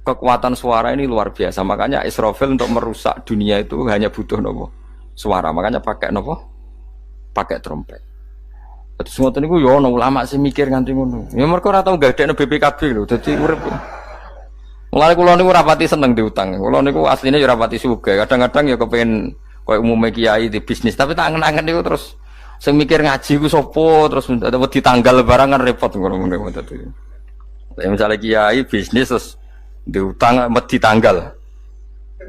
kekuatan suara ini luar biasa. Makanya Israfil untuk merusak dunia itu hanya butuh nopo suara. Makanya pakai nopo? Pakai trompet. Terus ngoten niku yo ana ulama sing mikir nganti ngono. Ya mergo ora tau gagdekno BPKB lho. Dadi urip. Mulane kula niku ora pati seneng diutang. Kula niku asline yo ora pati sugih. Kadang-kadang ya kepengin koyo umume kiai di bisnis, tapi tak angen-angen niku terus sing mikir ngaji ku sapa, terus wedi tanggal barang kan repot ngono-ngono dadi. Ya misalnya kiai bisnis terus diutang wedi tanggal.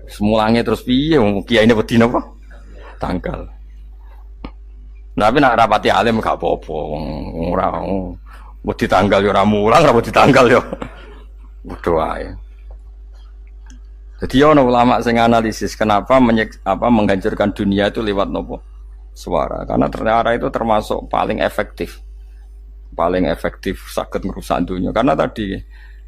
Semulange terus piye wong kiyaine wedi napa? Tanggal. Tapi nak rapati alim gak apa-apa, ora wedi tanggal yo ora mulang, ora wedi tanggal yo padha wae. Jadi ono ulama sing analisis kenapa menghancurkan dunia itu lewat nopo? Suara. Karena ternyata itu termasuk paling efektif. Paling efektif sakit merusak dunia. Karena tadi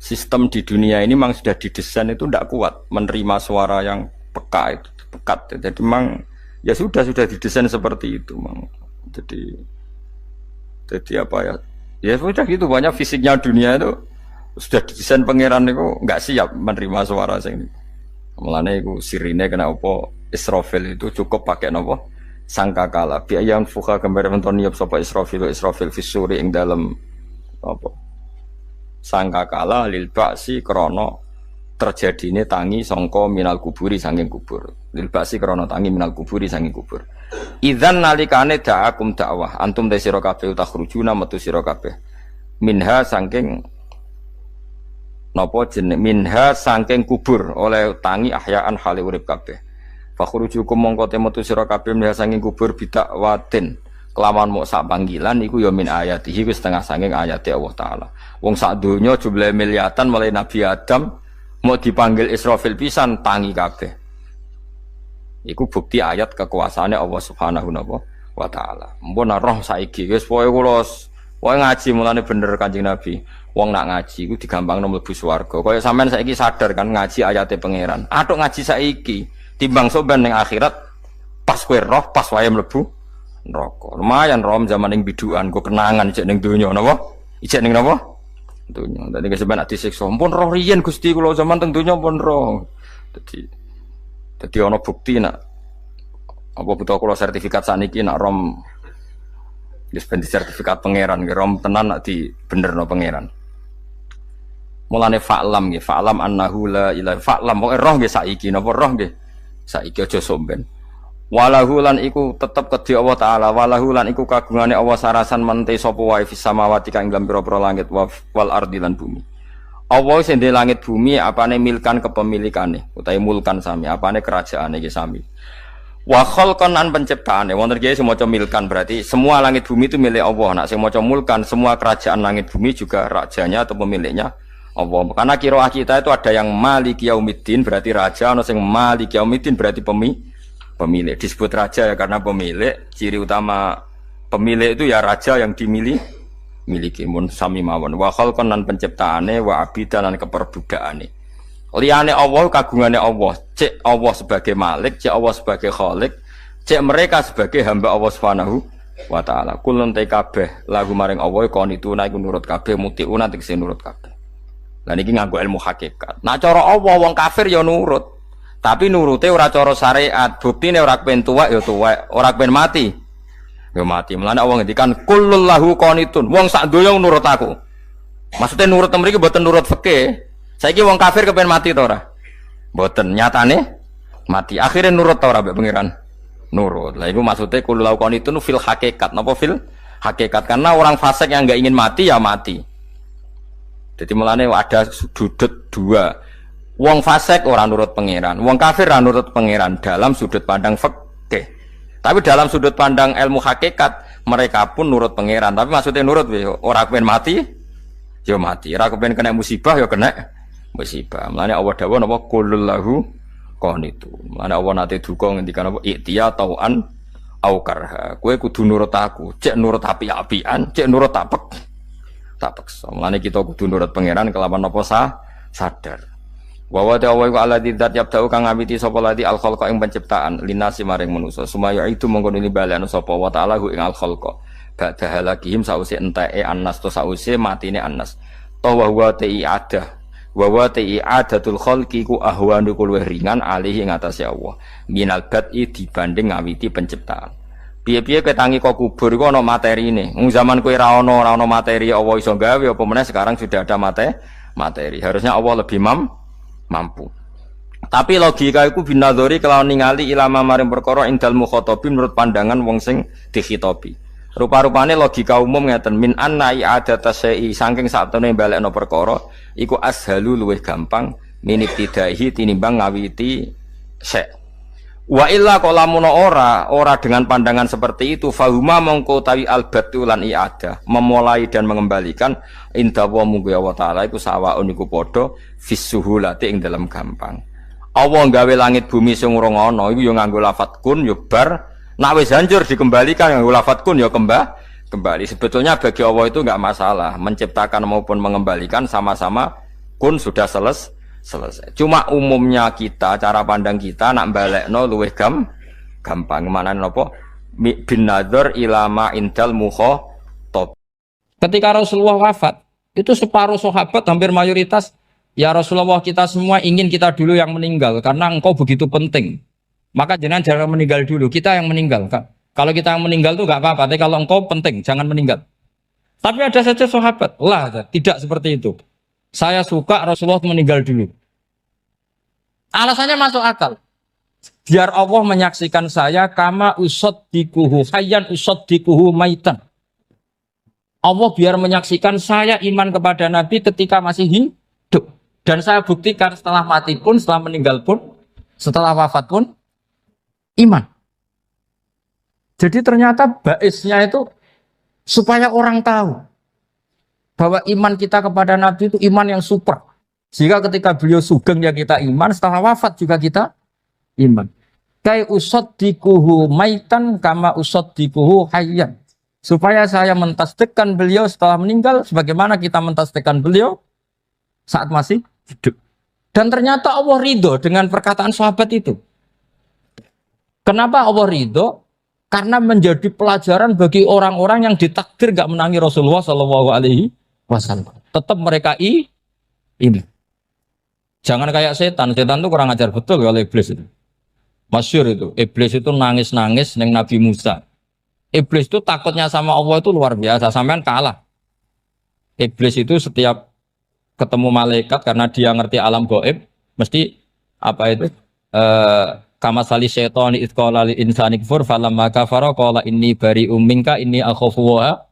sistem di dunia ini memang sudah didesain itu tidak kuat menerima suara yang peka itu, pekat. Jadi memang ya sudah didesain seperti itu, memang. Jadi apa ya? Ya sudah gitu, banyak fisiknya dunia itu sudah didesain pangeran itu nggak siap menerima suara sing. Mulane iku sirine kena apa Israfil itu cukup pakai napa? Sangkakala. Biayan fuka gambar menton niup sapa Israfil fisuri ing dalam apa? Sangkakala lil ba'si krana terjadine tangi sangka minal kuburi saking kubur. Lil ba'si krana tangi minal kuburi saking kubur. Idzan nalikane da'akum dakwah antum te sira kabeh takhrujuna metu sira kabeh minha saking napa jeneng minha saking kubur oleh tangi ahyaan hale urip kabeh fakhrujukum mongko te metu sira kabeh minha saking kubur bidak watin kelawan mok sak panggilan iku ya min ayatihi wis setengah saking ayate Allah taala wong sak donya jumlah miliatan mulai Nabi Adam mau dipanggil Israfil pisan tangi kabeh. Iku bukti ayat kekuasaannya Allah Subhanahu wa taala. Mumpun roh saiki wis pokoke kula wae ngaji mulane bener Kanjeng Nabi. Wong nak ngaji iku digampangno mlebu swarga. Kaya sampean saiki sadar kan ngaji ayate pangeran. Atuk ngaji saiki timbang soban ning akhirat pas kowe roh pas wae mlebu neraka. Lumayan rom zaman ning bidukan go kenangan ijek ning donya napa? Ijek ning napa? Donya. Dadi keseban ati siksa. Mumpun roh riyen Gusti kula zaman teng donya pun roh. Jadi ono bukti nak apa butuh kalau sertifikat saniki nak rom dispendi sertifikat pangeran rom tenan nak di bener no pangeran. Mulane fa'lam nggih fa'lam annahu la ilaha fa'lam pokoke roh nggih saiki napa roh nggih saiki aja somben. Walahu lan iku tetep kedhi Allah taala walahu lan iku kagungane Allah sarasan mente sapa wae fis samawati kang ing pira-pira langit wal ardi lan bumi. Allah sing ndek langit bumi apane milkan kepemilikane utawi mulkan sami apane kerajaane iki sami wa khalqan an penciptaane wonten iki sing maca milkan berarti semua langit bumi itu milik Allah nak sing maca mulkan semua kerajaan langit bumi juga rajanya atau pemiliknya Allah karena qiraah kita itu ada yang maliki yaumiddin berarti raja ana sing maliki yaumiddin berarti pemilik disebut raja ya karena pemilik ciri utama pemilik itu ya raja yang dimiliki miliki mun sami mawon wa khalqan lan penciptaane wa abidan lan keperbudakane liyane Allah kagungane Allah cek Allah sebagai malik cek Allah sebagai khalik cek mereka sebagai hamba Allah Subhanahu wa taala kulun te kabeh lagu maring Allah konituna iku nurut kabeh mutiuna tegese nurut kabeh lan iki nganggo ilmu hakikat nak cara Allah wong kafir ya nurut tapi nurute ora cara syariat buktine ora kepen tuwek ya tuwek ora kepen mati ya mati. Mulane Allah ngendikan kullul lahu qanitun. Wong sak donya nurut aku. Maksudnya nurut mriki mboten nurut fikih. Saiki wong kafir kepen mati to ora? Mboten, nyatane mati. Akhirnya nurut to ora mbek pangeran? Nurut. Lah iku maksudnya kullul lahu qanitun fil hakikat. Napa fil hakikat? Karena orang fasik yang enggak ingin mati ya mati. Jadi mulane ada sudut dua. Wong fasik ora nurut pangeran, wong kafir ora nurut pangeran dalam sudut pandang fikih. Tapi dalam sudut pandang ilmu hakikat, mereka pun nurut pangeran. Tapi maksudnya nurut ora kepen mati, yo mati. Ora kepen kena musibah yo kena musibah. Mulane Allah dawuh napa qulul lahu qanitu. Mulane Allah nate duka ngendikan apa iktiya tauan au karha. Kowe kudu nurut aku, cek nurut api-apian, cek nurut tak paksa. Mulane kita kudu nurut pangeran kelawan apa sadar. Wa wa ta'ala wa alladzi dzat yabda'u kang ngawiti sapa ladi al khalqa ing penciptaan linasi maring manusa sumaya itu mongko ini balane sapa wa ta'ala ing al khalqa ba'da halakihim sause enteke annas to sause matine annas to wa wa ta'i ada wa wa ta'i adatul khalqi ku ahwanu luwih ringan alih ing atase Allah minal bad'i dibanding ngawiti penciptaan piye-piye ketangi kok kubur iku ana materine zaman kowe ra ana materi Allah iso gawe apa meneh sekarang sudah ada materi harusnya Allah lebih mampu. Tapi logika iku binadzori kelawan ningali ilama maring perkara indal mukhatabin menurut pandangan wong sing dikhitobi. Rupa-rupane logika umum ngeten min anna i'adata syai'i saking satune balekno perkara iku ashalu luwih gampang minibtidaihi tinimbang ngawiti syai'. Wa illa qalamun ora dengan pandangan seperti itu fahuma mongko tawi albatu lan i'adah memulai dan mengembalikan inda wa munggu Allah taala iku sawaun iku padha fisuhulati ing dalam gampang. Allah gawe langit bumi sing ora ana iku ya nganggo lafat kun ya bar nek wis hancur dikembalikan nganggo lafat kun ya kembali. Sebetulnya bagi Allah itu enggak masalah menciptakan maupun mengembalikan sama-sama kun sudah selesai. Cuma umumnya kita, cara pandang kita nak balekno luwih gampang. Manane napa? Bin nadzar ilama indal mukhatab. Ketika Rasulullah wafat, itu separuh sahabat hampir mayoritas, ya Rasulullah kita semua ingin kita dulu yang meninggal karena engkau begitu penting. Maka jangan meninggal dulu, kita yang meninggal. Kalau kita yang meninggal itu enggak apa-apa, tapi kalau engkau penting jangan meninggal. Tapi ada saja sahabat, tidak seperti itu. Saya suka Rasulullah meninggal dulu. Alasannya masuk akal. Biar Allah menyaksikan saya kama usaddikuhu hayyan usaddikuhu maitan. Allah biar menyaksikan saya iman kepada Nabi ketika masih hidup. Dan saya buktikan setelah mati pun, setelah meninggal pun, setelah wafat pun, iman. Jadi ternyata baisnya itu supaya orang tahu bahwa iman kita kepada Nabi itu iman yang super. Jika ketika beliau sugeng ya kita iman, setelah wafat juga kita iman. Kai usaddikuhu maitan kama usaddikuhu hayyan. Supaya saya mentasdikkan beliau setelah meninggal sebagaimana kita mentasdikkan beliau saat masih hidup. Dan ternyata Allah ridho dengan perkataan sahabat itu. Kenapa Allah ridho? Karena menjadi pelajaran bagi orang-orang yang ditakdir gak menangi Rasulullah SAW. Tetap mereka ini. Jangan kayak setan itu kurang ajar betul oleh iblis itu. Masyhur itu, iblis itu nangis-nangis neng Nabi Musa. Iblis itu takutnya sama Allah itu luar biasa, sampean kalah. Iblis itu setiap ketemu malaikat karena dia ngerti alam gaib, mesti apa itu? Kama sali syaitan itqala lil insani kfur falamma kafara qala inni bari'um minka inni akhafu wa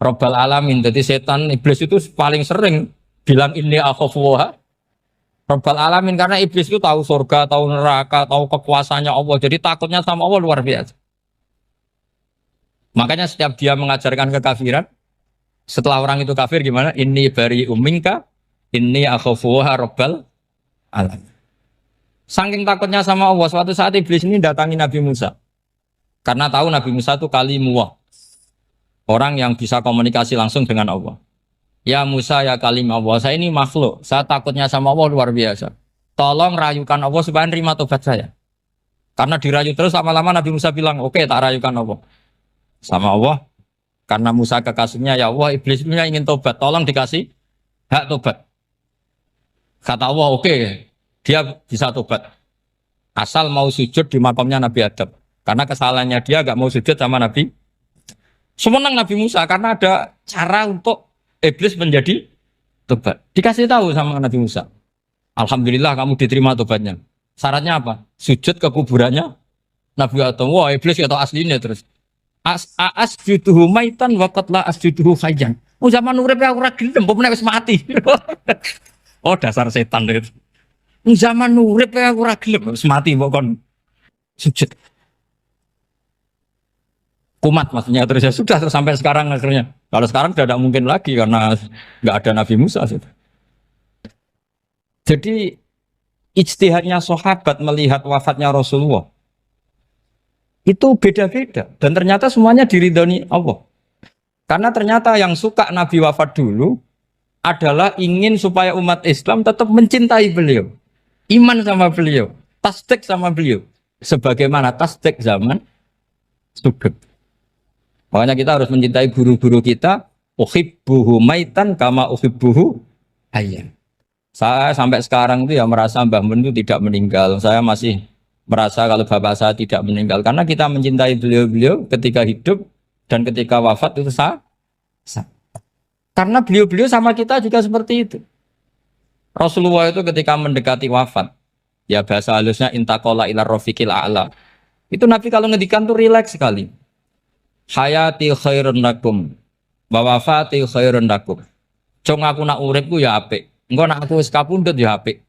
rabbal alamin. Jadi setan iblis itu paling sering bilang inni akhafu wa rabbal alamin karena iblis itu tahu surga, tahu neraka, tahu kekuasaannya Allah. Jadi takutnya sama Allah luar biasa. Makanya setiap dia mengajarkan kekafiran, setelah orang itu kafir gimana? Inni bari'um minka inni akhafu wa rabbal alamin. Saking takutnya sama Allah, suatu saat iblis ini datangi Nabi Musa. Karena tahu Nabi Musa itu kalimullah. Orang yang bisa komunikasi langsung dengan Allah. Ya Musa, ya kalim Allah, saya ini makhluk. Saya takutnya sama Allah luar biasa. Tolong rayukan Allah supaya nerima tobat saya. Karena dirayu terus lama-lama Nabi Musa bilang, oke, tak rayukan Allah. Sama Allah. Karena Musa kekasihnya, ya Allah, iblis punya ingin tobat. Tolong dikasih hak tobat. Kata Allah, oke. Dia bisa tobat. Asal mau sujud di makamnya Nabi Adam. Karena kesalahannya dia gak mau sujud sama Nabi. Semenang Nabi Musa karena ada cara untuk iblis menjadi tobat. Dikasih tahu sama Nabi Musa. Alhamdulillah kamu diterima tobatnya. Syaratnya apa? Sujud ke kuburannya Nabi Adam. Wah iblis gak tahu aslinya terus. Asjuduhu maitan waqatla asjuduhu hayyan. Oh zaman urip aku ora gelem, pomene wis mati. Oh dasar setan itu. Zaman urip ya aku ora gelem wis mati mbok kon sujud. kumat maksudnya, terus ya sudah terus sampai sekarang akhirnya. Kalau sekarang sudah tidak mungkin lagi karena nggak ada Nabi Musa. Jadi ijtihadnya sahabat melihat wafatnya Rasulullah itu beda-beda dan ternyata semuanya diridhoni Allah. Karena ternyata yang suka Nabi wafat dulu adalah ingin supaya umat Islam tetap mencintai beliau, iman sama beliau, tasdik sama beliau, sebagaimana tasdik zaman sugeng. Makanya kita harus mencintai guru-guru kita. Uhibbuhu maitan kama uhibbuhu hayyan. Saya sampai sekarang itu ya merasa Mbah Mun itu tidak meninggal. Saya masih merasa kalau bapak saya tidak meninggal karena kita mencintai beliau-beliau ketika hidup dan ketika wafat itu karena beliau-beliau sama kita juga seperti itu. Rasulullah itu ketika mendekati wafat, ya bahasa halusnya intaqala ila rafiqil a'la. Itu Nabi kalau ngedikan tuh rileks sekali. Hayati khairun lakum wa wafati khairun lakum. Cong aku nak uripku ya apik. Engko nak aku wis kapundhut ya apik.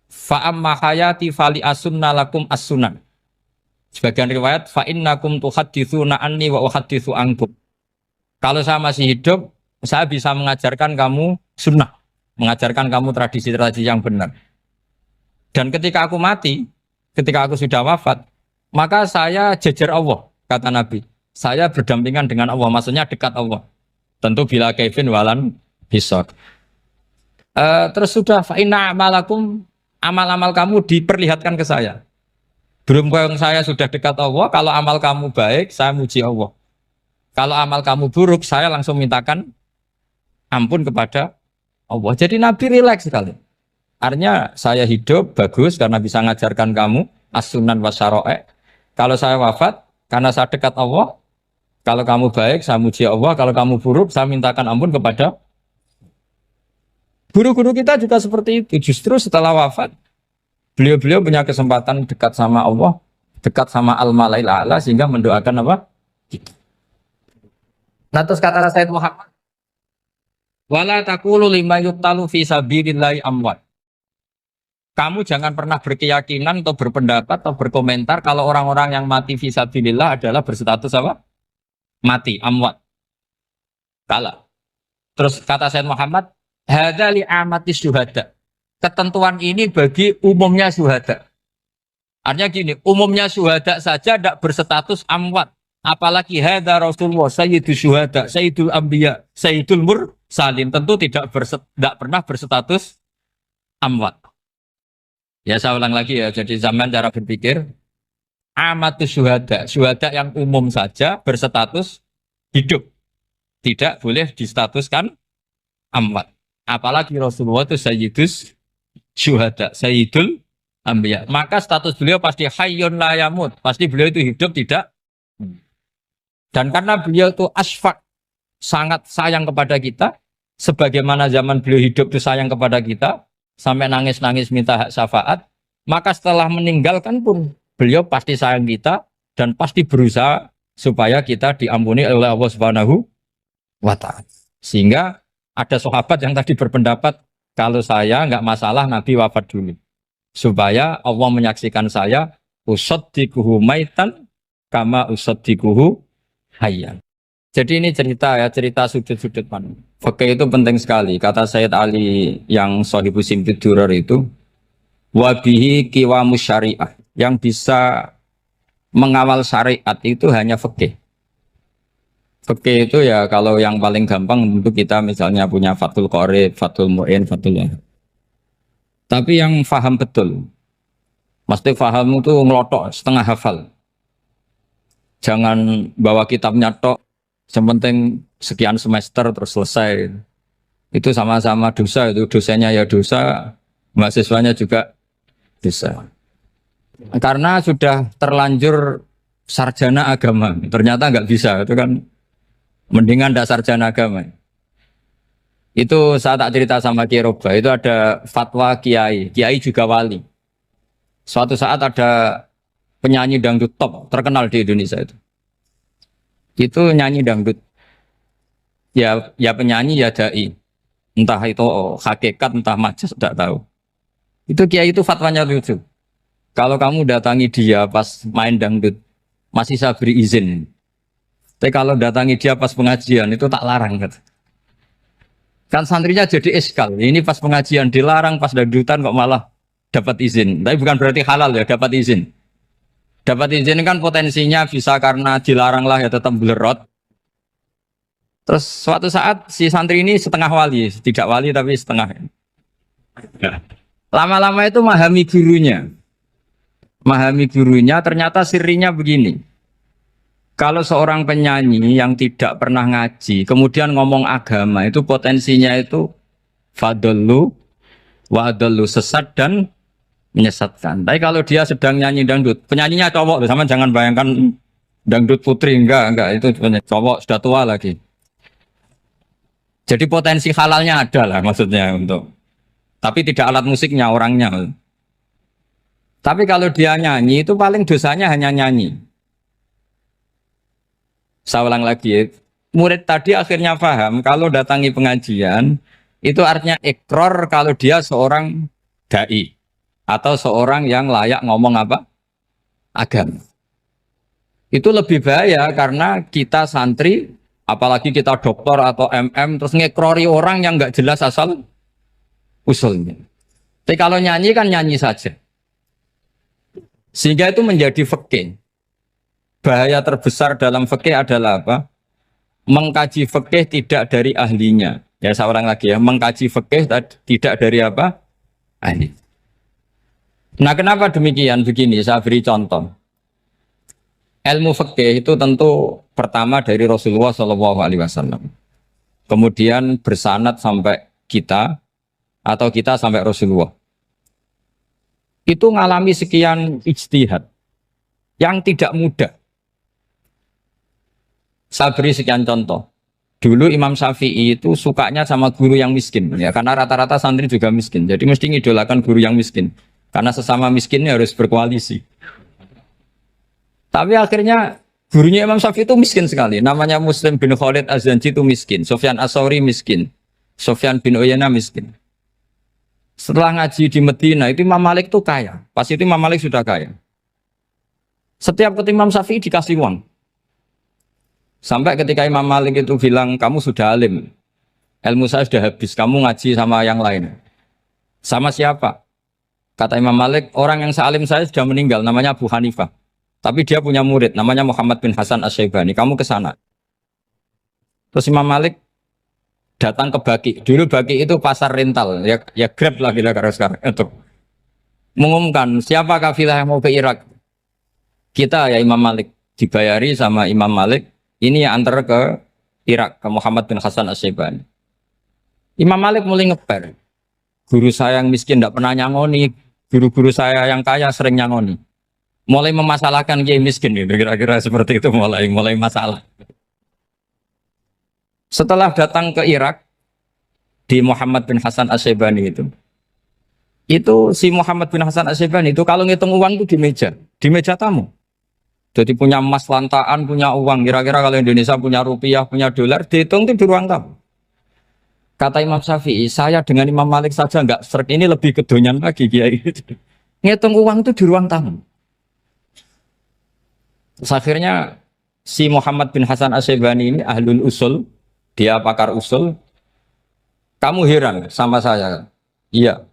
Fa amma hayati fali asunna lakum as-sunan. Sebagian riwayat fa innakum tuhadditsuna anni wa uhadditsu ankum. Kalau saya masih hidup, saya bisa mengajarkan kamu sunnah, mengajarkan kamu tradisi-tradisi yang benar. Dan ketika aku mati, ketika aku sudah wafat, maka saya jejer Allah, kata Nabi. Saya berdampingan dengan Allah, maksudnya dekat Allah. Tentu bila kaifin walan hisab. Terus sudah fa inna amalakum, amal-amal kamu diperlihatkan ke saya. Berhubung saya sudah dekat Allah, kalau amal kamu baik, saya muji Allah. Kalau amal kamu buruk, saya langsung mintakan ampun kepada Allah. Jadi Nabi rileks sekali. Artinya saya hidup bagus karena bisa mengajarkan kamu as-sunan wa syara'i'. Kalau saya wafat karena saya dekat Allah, kalau kamu baik, saya muji Allah. Kalau kamu buruk, saya mintakan ampun kepada guru-guru kita juga seperti itu. Justru setelah wafat, beliau-beliau punya kesempatan dekat sama Allah, dekat sama Al-Mala'il A'la sehingga mendoakan apa? Nah terus kata Sayyid Muhammad, wala taqulu lima yuqtalu fi sabilillahi amwat. Kamu jangan pernah berkeyakinan atau berpendapat atau berkomentar kalau orang-orang yang mati fi sabilillah adalah berstatus apa? Mati, amwat. Kalah. Terus kata Sayyid Muhammad, hadza li amati syuhada. Ketentuan ini bagi umumnya syuhada. Artinya gini, umumnya syuhada saja tidak berstatus amwat. Apalagi hadza Rasulullah, sayyidul syuhada, sayyidul anbiya, sayyidul mursalin. Tentu tidak pernah berstatus amwat. Ya saya ulang lagi ya, jadi zaman cara berpikir amatus syuhada, syuhada yang umum saja berstatus hidup. Tidak boleh distatuskan amwat. Apalagi Rasulullah itu sayyidus syuhada, sayyidul anbiya. Maka status beliau pasti hayyun la yamut. Pasti beliau itu hidup tidak. Dan karena beliau itu asfaq, sangat sayang kepada kita, sebagaimana zaman beliau hidup itu sayang kepada kita, sampai nangis-nangis minta hak syafaat, maka setelah meninggalkan pun beliau pasti sayang kita dan pasti berusaha supaya kita diampuni oleh Allah Subhanahu wa ta'ala. Sehingga ada sahabat yang tadi berpendapat kalau saya nggak masalah Nabi wafat dulu, supaya Allah menyaksikan saya usaddiquhu maitan kama usaddiquhu hayyan. Jadi ini cerita ya, cerita sudut-sudut mana. Fikih itu penting sekali. Kata Sayyid Ali yang Shahibu Simtud Durar itu, wabihi qiwamus syariah. Yang bisa mengawal syariat itu hanya fikih. Fikih itu ya kalau yang paling gampang untuk kita misalnya punya Fathul Qorib, Fathul Mu'in, Fathul Wahab. Tapi yang faham betul, mesti faham itu ngelotok setengah hafal. Jangan bawa kitabnya tok, yang penting sekian semester terus selesai. Itu sama-sama dosa, itu dosanya ya dosa, mahasiswanya juga dosa. Karena sudah terlanjur sarjana agama, ternyata nggak bisa, itu kan mendingan ndak sarjana agama. Itu saya tak cerita sama Kiai Roba, itu ada fatwa Kiai juga wali. Suatu saat ada penyanyi dangdut top terkenal di Indonesia itu nyanyi dangdut ya penyanyi ya dai, entah itu hakikat entah majas tidak tahu. Itu kiai itu fatwanya lucu, kalau kamu datangi dia pas main dangdut masih saya beri izin, Tapi kalau datangi dia pas pengajian itu tak larang kata. Kan santrinya jadi eskal. Ini pas pengajian dilarang, pas dangdutan kok malah dapat izin. Tapi bukan berarti halal ya, dapat izin. Dapat izin kan potensinya bisa karena dilarang lah ya tetap belerot. Terus suatu saat si santri ini setengah wali, tidak wali tapi setengah. Ya. Lama-lama itu memahami gurunya. Memahami gurunya ternyata sirinya begini. Kalau seorang penyanyi yang tidak pernah ngaji, kemudian ngomong agama, itu potensinya itu fadallu wa adallu, sesat dan menyesatkan. Tapi kalau dia sedang nyanyi dangdut, penyanyinya cowok, sama jangan bayangkan dangdut putri, enggak, itu cowok sudah tua lagi. Jadi potensi halalnya ada lah maksudnya untuk, tapi tidak alat musiknya, orangnya. Tapi kalau dia nyanyi itu paling dosanya hanya nyanyi. Saya ulang lagi, murid tadi akhirnya paham kalau datangi pengajian itu artinya ikrar kalau dia seorang dai atau seorang yang layak ngomong apa? Agama. Itu lebih bahaya karena kita santri, apalagi kita doktor atau MM, terus ngekrori orang yang nggak jelas asal usulnya. Tapi kalau nyanyi kan nyanyi saja. Sehingga itu menjadi fikih. Bahaya terbesar dalam fikih adalah apa? Mengkaji fikih tidak dari ahlinya. Ya saya ulang lagi ya, mengkaji fikih tidak dari apa? Ahli. Nah kenapa demikian? Begini, saya beri contoh. Ilmu fikih itu tentu pertama dari Rasulullah SAW. Kemudian bersanad sampai kita, atau kita sampai Rasulullah. Itu ngalami sekian ijtihad yang tidak mudah. Saya beri sekian contoh. Dulu Imam Syafi'i itu sukanya sama guru yang miskin, ya karena rata-rata santri juga miskin. Jadi mesti ngidolakan guru yang miskin, karena sesama miskinnya harus berkoalisi. Tapi akhirnya gurunya Imam Syafi'i itu miskin sekali. Namanya Muslim bin Khalid Az-Zanji itu miskin, Sufyan As-Tsauri miskin, Sufyan bin Uyainah miskin. Setelah ngaji di Medina itu Imam Malik itu kaya. Pas itu Imam Malik sudah kaya. Setiap ketemu Imam Syafi'i dikasih uang. Sampai ketika Imam Malik itu bilang, kamu sudah alim, ilmu saya sudah habis, kamu ngaji sama yang lain. Sama siapa? Kata Imam Malik, orang yang sealim saya sudah meninggal, namanya Abu Hanifah. Tapi dia punya murid, namanya Muhammad bin Hasan Asy-Syaibani, kamu ke sana. Terus Imam Malik datang ke Baki. Dulu Baki itu pasar rental, ya Grab lah kira-kira sekarang. Untuk mengumumkan, siapa kafilah yang mau ke Irak? Kita ya Imam Malik, dibayari sama Imam Malik. Ini yang antar ke Irak, ke Muhammad bin Hasan Asy-Syaibani. Imam Malik mulai ngeper. Guru saya yang miskin tidak pernah nyangoni, guru-guru saya yang kaya sering nyangoni. Mulai memasalahkan kiai miskin, gitu. Kira-kira seperti itu mulai masalah. Setelah datang ke Irak, di Muhammad bin Hasan Asy-Syaibani itu si Muhammad bin Hasan Asy-Syaibani itu kalau ngitung uang itu di meja tamu. Jadi punya emas lantaan, punya uang. Kira-kira kalau Indonesia punya rupiah, punya dolar, dihitung itu di ruang tamu. Kata Imam Syafi'i, saya dengan Imam Malik saja nggak serk, ini lebih kedonyan lagi kiai. Ngitung uang itu di ruang tamu. Terus akhirnya si Muhammad bin Hasan Asy-Syaibani ini ahlul usul, dia pakar usul. Kamu heran sama saya? Iya,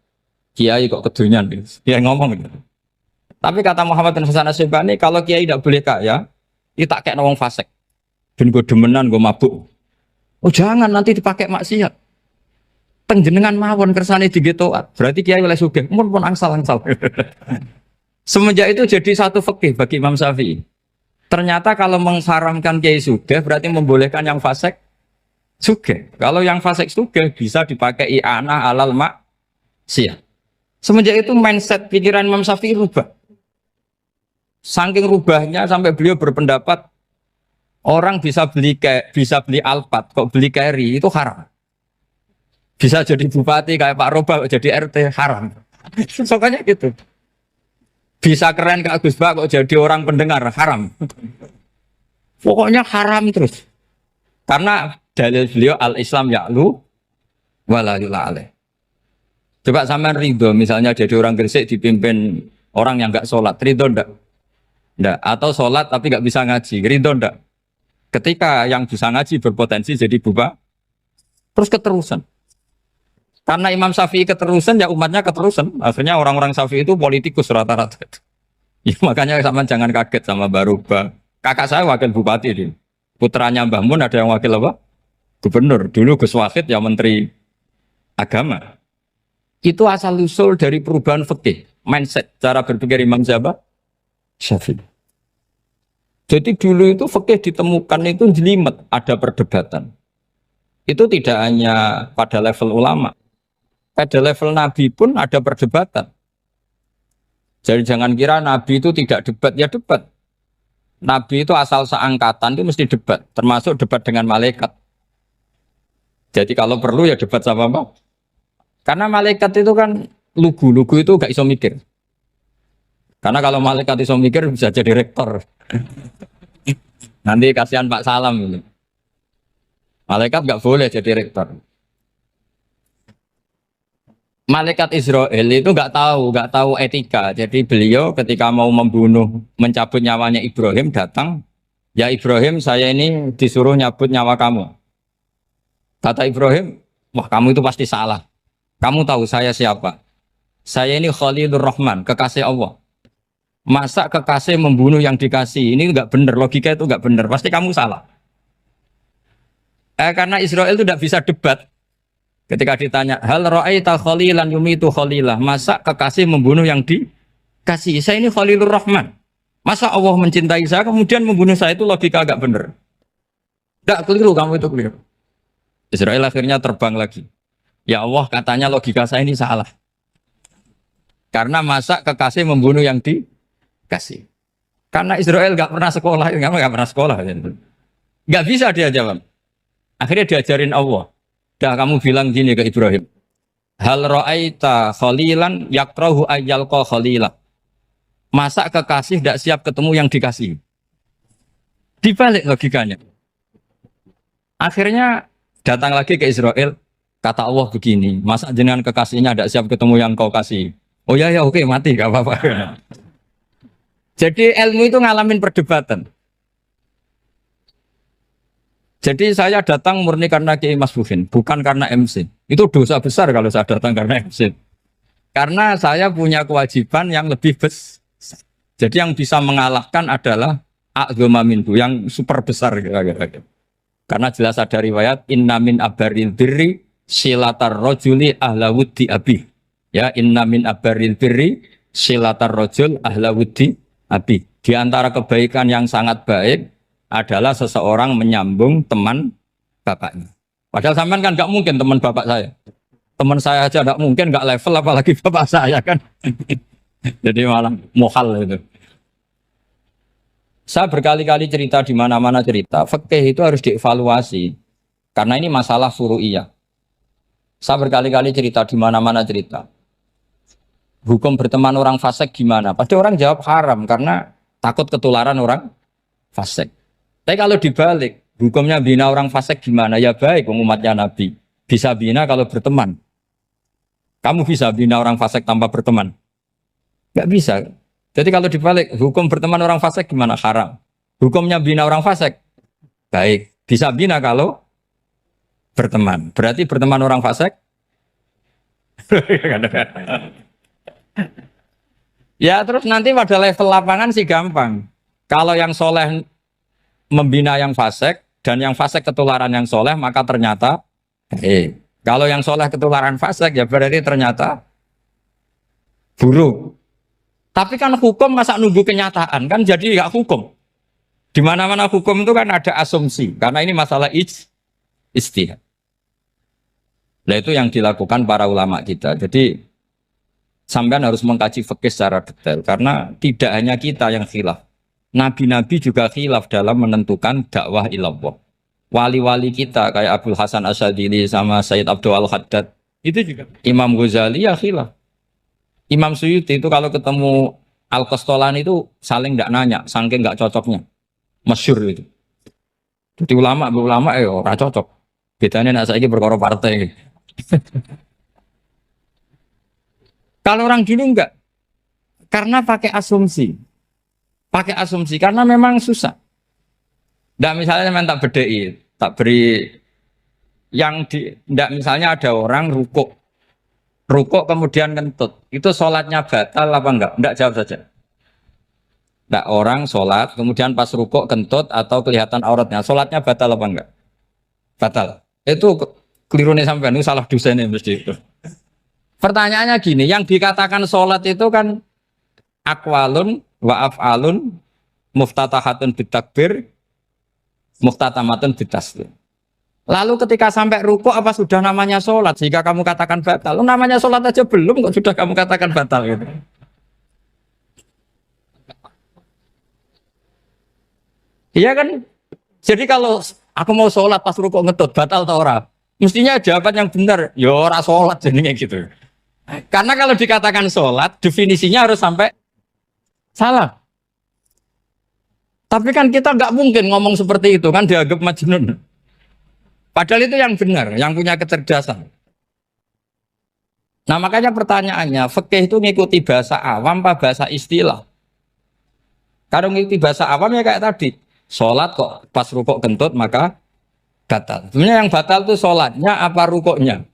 kiai kok kedonyan. Dia ngomong gitu. Tapi kata Muhammad bin Hasan Asy-Syaibani, kalau kiai tidak boleh kaya, itu tak kayak nawang fasik. Dan gue demenan, gue mabuk. Oh jangan, nanti dipakai maksiat. Penjenengan mawon kersane digetoat. Berarti kiai oleh sugih, pun angsal-angsal. Semenjak itu jadi satu fikih bagi Imam Syafi'i. Ternyata kalau mengharamkan kiai sugih, berarti membolehkan yang fasik sugih. Kalau yang fasik sugih bisa dipakai i'anah alal maksiat. Semenjak itu mindset pikiran Imam Syafi'i rubah. Saking rubahnya sampai beliau berpendapat orang bisa beli Alphard, kok beli carry itu haram. Bisa jadi bupati kayak Pak Roba, jadi RT haram. Pokoknya gitu. Bisa keren kayak Gus Bak kok jadi orang pendengar haram. Pokoknya haram terus. Karena dalil beliau al-Islam ya'lu wala yula alaih. Coba sampean ridho misalnya jadi orang Gresik dipimpin orang yang enggak sholat, ridho ndak? Ndak. Atau sholat tapi nggak bisa ngaji, ridho ndak? Ketika yang bisa ngaji berpotensi jadi buba, terus keterusan. Karena Imam Syafi'i keterusan, ya umatnya keterusan. Akhirnya orang-orang Syafi'i itu politikus rata-rata. Ya, makanya sama jangan kaget sama Baruba. Kakak saya wakil bupati ini. Putranya Mbah Mun ada yang wakil apa? Gubernur. Dulu Gus Wahid ya menteri agama. Itu asal usul dari perubahan fikih, mindset, cara berpikir Imam Syafi'i. Jadi dulu itu fikih ditemukan itu jelimet, ada perdebatan. Itu tidak hanya pada level ulama, pada level Nabi pun ada perdebatan. Jadi jangan kira Nabi itu tidak debat, ya debat. Nabi itu asal seangkatan itu mesti debat, termasuk debat dengan malaikat. Jadi kalau perlu ya debat sama apa? Karena malaikat itu kan lugu itu gak iso mikir. Karena kalau malaikat iso mikir bisa jadi rektor. Nanti kasihan Pak Salam ini. Malaikat gak boleh jadi rektor. Malaikat Israel itu nggak tahu etika. Jadi beliau ketika mau membunuh, mencabut nyawanya Ibrahim datang, ya Ibrahim saya ini disuruh nyabut nyawa kamu. Kata Ibrahim, wah kamu itu pasti salah. Kamu tahu saya siapa? Saya ini Khalilur Rahman, kekasih Allah. Masa kekasih membunuh yang dikasih? Ini nggak benar, logika itu nggak benar. Pasti kamu salah. Karena Israel itu tidak bisa debat. Ketika ditanya, hal ra'aita khalilan yumitu khalilah, masa kekasih membunuh yang dikasih? Saya ini Khalilur Rahman. Masa Allah mencintai saya kemudian membunuh saya? Itu logika agak benar. Tidak keliru, kamu itu keliru. Israel akhirnya terbang lagi. Ya Allah, katanya logika saya ini salah. Karena masa kekasih membunuh yang dikasih? Karena Israel nggak pernah sekolah, nggak pernah sekolah. Nggak bisa dia jawab. Akhirnya diajarin Allah. Dah kamu bilang gini ke Ibrahim. Hal ra'aita khalilan yakrahu ayyalqa khalilah. Masa kekasih tidak siap ketemu yang dikasih? Dibalik logikanya. Akhirnya datang lagi ke Israel. Kata Allah begini. Masa jenengan kekasihnya tidak siap ketemu yang kau kasih? Oh ya oke mati gak apa-apa. Jadi ilmu itu ngalamin perdebatan. Jadi saya datang murni karena Kiai Mas Buhin, bukan karena MC. Itu dosa besar kalau saya datang karena MC. Karena saya punya kewajiban yang lebih besar. Jadi yang bisa mengalahkan adalah a'dzama minhu, yang super besar. Karena jelas ada riwayat, inna min abaril birri silatar rojuli ahla wuddi abi. Ya, inna min abaril birri silatar rojul ahla wuddi abi. Di antara kebaikan yang sangat baik adalah seseorang menyambung teman bapaknya. Padahal sampean kan nggak mungkin teman bapak saya. Teman saya aja nggak mungkin, nggak level apalagi bapak saya kan. Jadi malah mohal itu. Saya berkali-kali cerita di mana-mana cerita, fikih itu harus dievaluasi. Karena ini masalah furu'iyah. Saya berkali-kali cerita di mana-mana cerita. Hukum berteman orang fasik gimana? Pasti orang jawab haram karena takut ketularan orang fasik. Tapi kalau dibalik, hukumnya bina orang fasik gimana? Ya baik, umatnya Nabi. Bisa bina kalau berteman. Kamu bisa bina orang fasik tanpa berteman? Nggak bisa. Jadi kalau dibalik, hukum berteman orang fasik gimana? Haram. Hukumnya bina orang fasik? Baik. Bisa bina kalau berteman. Berarti berteman orang fasik? Ya terus nanti pada level lapangan sih gampang. Kalau yang soleh membina yang fasik dan yang fasik ketularan yang soleh, maka ternyata kalau yang soleh ketularan fasik ya berarti ternyata buruk. Tapi kan hukum masa nunggu kenyataan kan jadi nggak hukum. Di mana-mana hukum itu kan ada asumsi karena ini masalah ijtihad. Nah itu yang dilakukan para ulama kita. Jadi sampean harus mengkaji fikih secara detail karena tidak hanya kita yang khilaf. Nabi-nabi juga khilaf dalam menentukan dakwah ilallah. Wali-wali kita kayak Abdul Hasan Asyadili sama Sayyid Abdul Al-Haddad itu juga. Imam Ghazali ya khilaf. Imam Suyuti itu kalau ketemu Al-Qastolani itu saling tidak nanya, saking nggak cocoknya. Masyhur itu. Jadi ulama ora cocok. Bedanya nak saiki perkara partai. Kalau orang dulu enggak. Karena pakai asumsi. Karena memang susah. Ndak misalnya main tak bedai, tak beri yang di ndak misalnya ada orang rukuk kemudian kentut. Itu sholatnya batal apa enggak? Enggak, jawab saja. Ndak orang sholat kemudian pas rukuk kentut atau kelihatan auratnya, sholatnya batal apa enggak? Batal. Itu keliru nih sampai ini salah dosen mesti itu. Pertanyaannya gini, yang dikatakan sholat itu kan akwalun wa af'alun muftatahatun bitakbir muftatamatun bitaslim. Lalu ketika sampai rukuk apa sudah namanya sholat sehingga kamu katakan batal? Namanya sholat aja belum kok sudah kamu katakan batal gitu. Iya kan? Jadi kalau aku mau sholat pas rukuk ngetut batal atau ora? Mestinya jawaban yang benar, ya ora sholat jadinya gitu. Karena kalau dikatakan sholat, definisinya harus sampai salah. Tapi kan kita nggak mungkin ngomong seperti itu kan dianggap majnun. Padahal itu yang benar, yang punya kecerdasan. Nah makanya pertanyaannya, fikih itu ngikuti bahasa awam apa bahasa istilah? Kalau ngikuti bahasa awam ya kayak tadi, sholat kok pas rukuk kentut maka batal. Sebenarnya yang batal itu sholatnya apa rukuknya?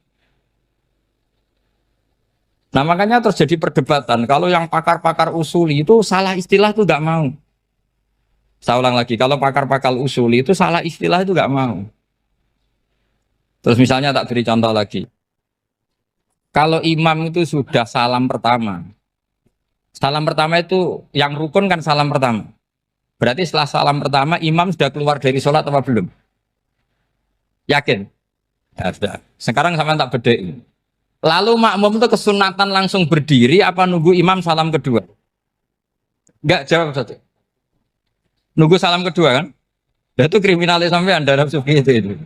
Nah makanya terjadi perdebatan. Kalau yang pakar-pakar usuli itu salah istilah itu nggak mau. Saya ulang lagi, kalau pakar-pakar usuli itu salah istilah itu nggak mau. Terus misalnya tak beri contoh lagi. Kalau imam itu sudah salam pertama. Salam pertama itu yang rukun kan salam pertama. Berarti setelah salam pertama imam sudah keluar dari sholat apa belum? Yakin? Ya sudah. Sekarang sama tak bedai. Lalu makmum itu kesunatan langsung berdiri apa nunggu imam salam kedua? Enggak, jawab satu. Nunggu salam kedua kan? Dan itu kriminalnya sampai anda dalam sufi itu.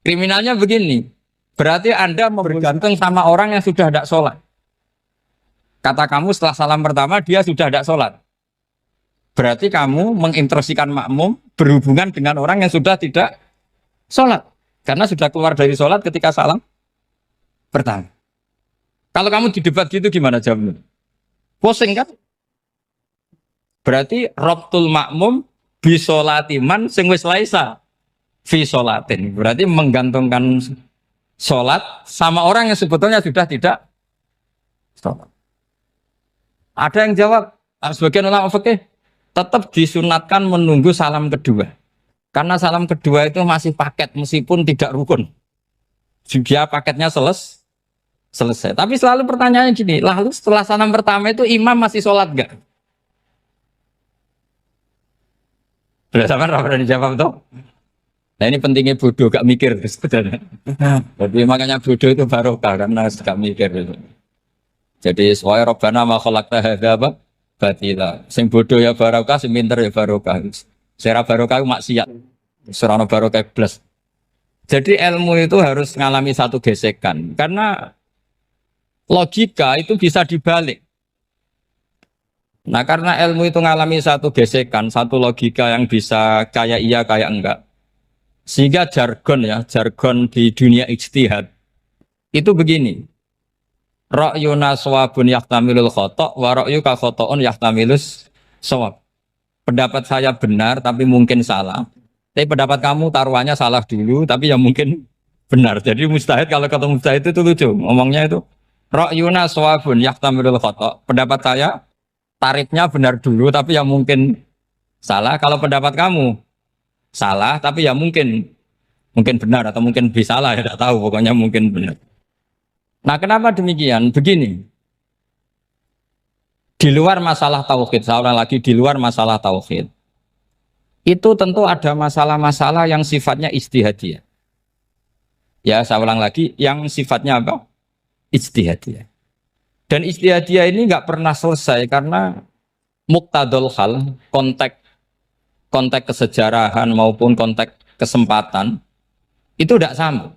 Kriminalnya begini, berarti anda bergantung sama orang yang sudah tidak sholat. Kata kamu setelah salam pertama dia sudah tidak sholat. Berarti kamu menginstruksikan makmum berhubungan dengan orang yang sudah tidak sholat. Karena sudah keluar dari sholat ketika salam pertama. Kalau kamu di debat gitu gimana jawabnya? Pusing kan? Berarti robtul makmum bisolatiman sing wis laisa fi sholatin. Berarti menggantungkan sholat sama orang yang sebetulnya sudah tidak sholat. Ada yang jawab, sebagian ulama fikih tetap disunatkan menunggu salam kedua. Karena salam kedua itu masih paket meskipun tidak rukun. Dia paketnya selesai. Tapi selalu pertanyaannya gini, lalu setelah salam pertama itu imam masih sholat enggak? Sudah sama pernah dijawab tuh? Nah ini pentingnya bodoh, gak mikir sebetulnya. Jadi makanya bodoh itu barokah karena gak mikir. Jadi soalnya Rabbana ma khalaqta hadza apa? Batila. Sing bodoh ya barokah, sing pinter ya barokah. Sera barokah itu maksiat. Serana barokah plus. Jadi ilmu itu harus mengalami satu gesekan karena logika itu bisa dibalik. Nah karena ilmu itu mengalami satu gesekan, satu logika yang bisa kayak iya kayak enggak. Sehingga jargon di dunia ijtihad itu begini. Ra'yuna shawabun yahtamilul khata' wa ra'yuka khata'un yahtamilus shawab. Pendapat saya benar tapi mungkin salah. Tapi pendapat kamu taruhannya salah dulu tapi yang mungkin benar. Jadi mustahid kalau ketemu mustahid itu lucu. Ngomongnya itu ra'yuna shawabun yahtamilul khata'. Pendapat saya tarifnya benar dulu tapi yang mungkin salah. Kalau pendapat kamu salah tapi ya mungkin benar atau mungkin bisa salah ya tidak tahu pokoknya mungkin benar. Nah kenapa demikian? Begini, di luar masalah tauhid, saya ulang lagi di luar masalah tauhid itu tentu ada masalah-masalah yang sifatnya ijtihadiyah. Ya saya ulang lagi yang sifatnya apa? Ijtihadiyah. Dan ijtihadiyah ini nggak pernah selesai karena muqtadul hal, konteks kesejarahan maupun konteks kesempatan itu tidak sama.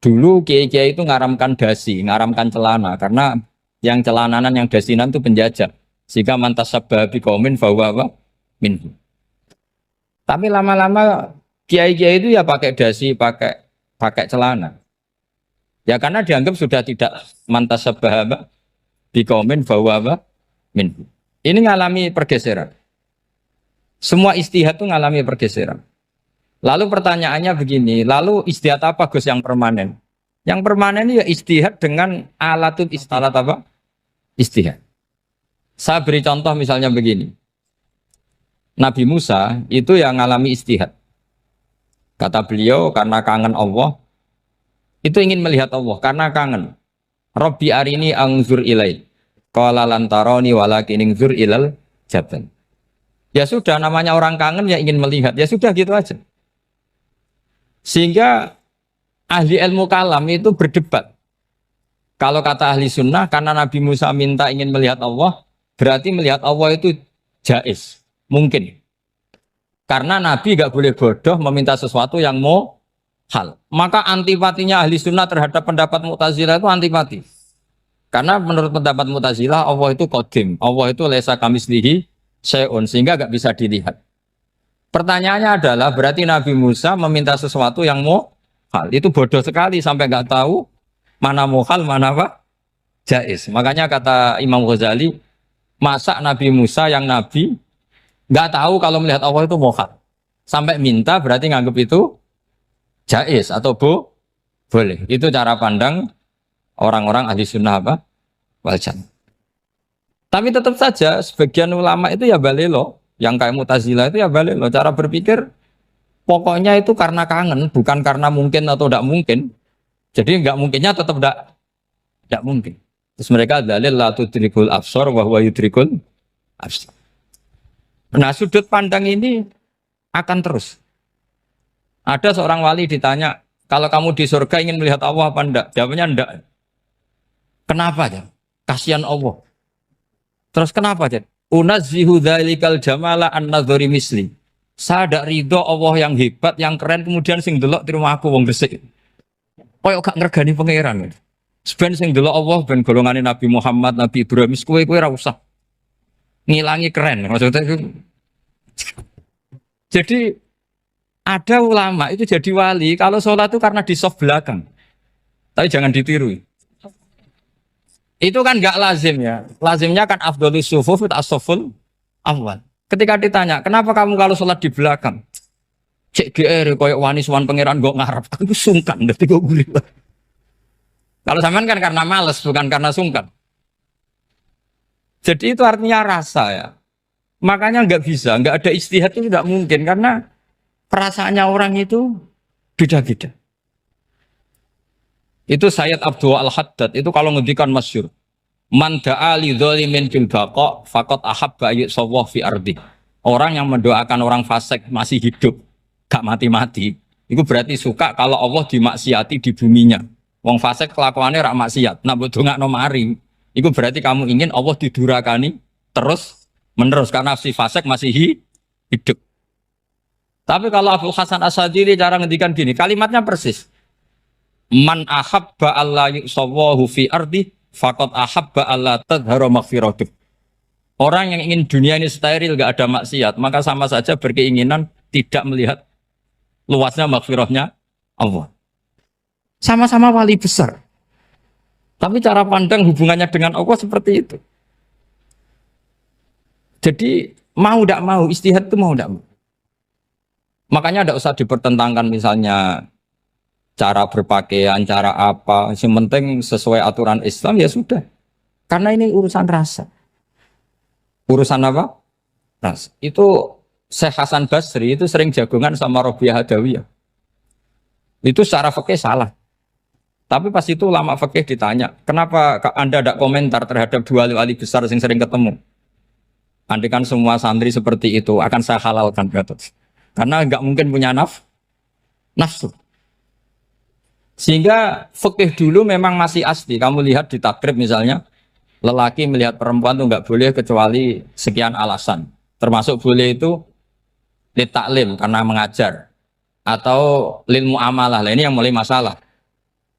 Dulu kiai-kiai itu ngaramkan dasi, ngaramkan celana karena yang celananan yang dasinan itu penjajah. Sehingga mantas sabah biqaumin fahuwa minhu. Tapi lama-lama kiai-kiai itu ya pakai dasi, pakai celana. Ya karena dianggap sudah tidak mantas sabah biqaumin fahuwa minhu. Ini ngalami pergeseran. Semua ijtihad itu ngalami pergeseran. Lalu pertanyaannya begini, lalu ijtihad apa Gus yang permanen? Yang permanen ya ijtihad dengan alatut ijtihad apa? Ijtihad. Saya beri contoh misalnya begini. Nabi Musa itu yang ngalami ijtihad. Kata beliau karena kangen Allah, itu ingin melihat Allah karena kangen. Rabbi arini anzur ilai. Qala lan tarani walakin anzur ilal jabal. Ya sudah, namanya orang kangen ya ingin melihat. Ya sudah gitu aja. Sehingga ahli ilmu kalam itu berdebat. Kalau kata ahli sunnah, karena Nabi Musa minta ingin melihat Allah, berarti melihat Allah itu jaiz, mungkin. Karena Nabi gak boleh bodoh meminta sesuatu yang mau hal. Maka antipatinya ahli sunnah terhadap pendapat Mu'tazilah itu antipati. Karena menurut pendapat Mu'tazilah, Allah itu qadim. Allah itu laisa kamislihi syai'un, sehingga gak bisa dilihat. Pertanyaannya adalah, berarti Nabi Musa meminta sesuatu yang mau hal. Itu bodoh sekali, sampai gak tahu mana muhal, mana apa? Jaiz. Makanya kata Imam Ghazali, masa Nabi Musa yang Nabi nggak tahu kalau melihat Allah itu muhal. Sampai minta berarti nganggap itu jaiz atau boleh. Itu cara pandang orang-orang ahli sunnah apa? Wal jamaah. Tapi tetap saja sebagian ulama itu ya balelo. Yang kayak Mu'tazilah itu ya balelo. Cara berpikir pokoknya itu karena kangen, bukan karena mungkin atau tidak mungkin. Jadi nggak mungkinnya tetap tidak mungkin. Terus mereka dalil la tudrikul absar wa huwa yudrikul absar. Nah, sudut pandang ini akan terus. Ada seorang wali ditanya, kalau kamu di surga ingin melihat Allah apa enggak? Jawabnya enggak. Kenapa ya? Kasihan Allah. Terus kenapa ya? Unazzihu dzalikal jamala an nadzuri misli. Saya tidak ridho Allah yang hebat, yang keren, kemudian sing delok di rumah aku wong resik. Koyok gak ngergani pangeran. Sebenarnya sing delok Allah ben golongane Nabi Muhammad, Nabi Ibrahim, kowe ora usah ngilangi keren. Maksudnya itu. Jadi ada ulama itu jadi wali kalau sholat itu karena di soft belakang. Tapi jangan ditiru. Itu kan gak lazim ya. Lazimnya kan afdhalus sufuf as-saful awal. Ketika ditanya, kenapa kamu kalau sholat di belakang? Cek GR koyok wani suwan pangeran gak ngarep. Aku sungkan dadi kok guli. Kalau sampean kan karena males, bukan karena sungkan. Jadi itu artinya rasa ya. Makanya nggak bisa, nggak ada ijtihad itu tidak mungkin karena perasaannya orang itu beda-beda. Itu Sayyid Abdul Al-Haddad itu kalau ngendikan masyhur, man da'a li dzalimin bil baqa faqad ahabba yusawwah fi ardi. Orang yang mendoakan orang fasik masih hidup, gak mati-mati, itu berarti suka kalau Allah dimaksiati di buminya. Wong fasik kelakuannya rak maksiat, nak mbok dongakno mari. Itu berarti kamu ingin Allah didurakani terus menerus karena si fasik masih hidup. Tapi kalau Abdul Hasan As-Sadili cara ngendikan gini, kalimatnya persis. Man ahabba alla yusawwahu fi ardi faqad ahabba alla tadhharu maghfiratuh. Orang yang ingin dunia ini steril gak ada maksiat, maka sama saja berkeinginan tidak melihat luasnya maghfirahnya Allah. Sama-sama wali besar. Tapi cara pandang hubungannya dengan Allah seperti itu. Jadi mau tidak mau, ijtihad itu mau tidak mau. Makanya tidak usah dipertentangkan misalnya cara berpakaian, cara apa. Yang penting sesuai aturan Islam ya sudah. Karena ini urusan rasa. Urusan apa? Rasa. Itu Syekh Hasan Basri itu sering jagongan sama Robiah Hadawiyah. Itu secara fikih salah. Tapi pas itu ulama fikih ditanya, kenapa Anda tidak komentar terhadap dua wali besar yang sering ketemu? Andikan semua santri seperti itu akan saya halalkan, karena nggak mungkin punya nafsu. Sehingga fikih dulu memang masih asli. Kamu lihat di takrib misalnya, lelaki melihat perempuan itu nggak boleh kecuali sekian alasan. Termasuk boleh itu li taklim karena mengajar atau lil muamalah. Lah ini yang mulai masalah.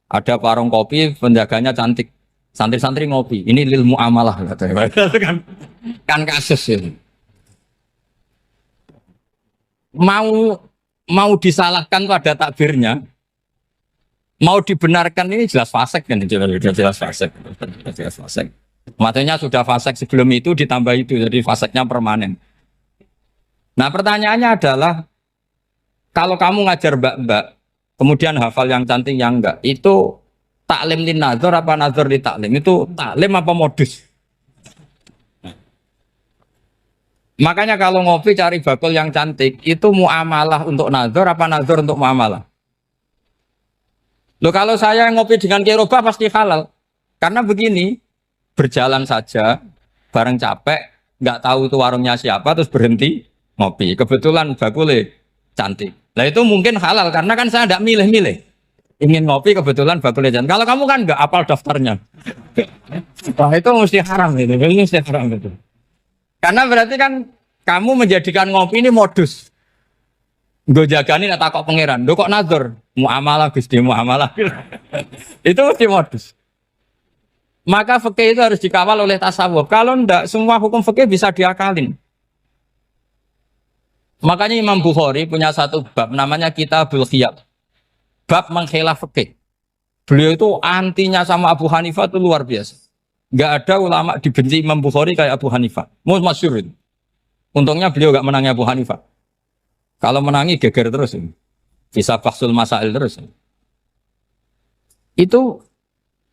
Ada warung kopi, penjaganya cantik, santri-santri ngopi. Ini lil muamalah, kan kasus ini. Mau disalahkan tuh ada takbirnya, mau dibenarkan ini jelas fasik kan, jelas fasik. Maksudnya sudah fasik sebelum itu ditambah itu, jadi fasiknya permanen. Nah pertanyaannya adalah, kalau kamu ngajar mbak-mbak, kemudian hafal yang cantik yang enggak, itu taklim lin nazar apa nazar li taklim? Itu taklim apa modus? Makanya kalau ngopi cari bakul yang cantik, itu muamalah untuk nazar apa nazar untuk muamalah? Loh kalau saya ngopi dengan kiroba pasti halal. Karena begini, berjalan saja, bareng capek, nggak tahu itu warungnya siapa, terus berhenti ngopi. Kebetulan bakulnya cantik. Nah itu mungkin halal, karena kan saya nggak milih-milih. Ingin ngopi kebetulan bakulnya cantik. Kalau kamu kan nggak apal daftarnya. Wah itu mesti haram itu, mesti haram itu. Karena berarti kan kamu menjadikan ngopi ini modus. Gue jagani nak takok pangeran. Lo kok nazar? Muamalah Gusti, muamalah. Itu mesti modus. Maka fikih itu harus dikawal oleh tasawuf. Kalau ndak, semua hukum fikih bisa diakalin. Makanya Imam Bukhari punya satu bab namanya Kitabul Khiyab. Bab mengkhilaf fikih. Beliau itu antinya sama Abu Hanifah itu luar biasa. Nggak ada ulama dibenci Imam Bukhari kayak Abu Hanifah. Masyhur itu. Untungnya beliau nggak menangi Abu Hanifah. Kalau menangi geger terus. Bisa faksul masail terus. Itu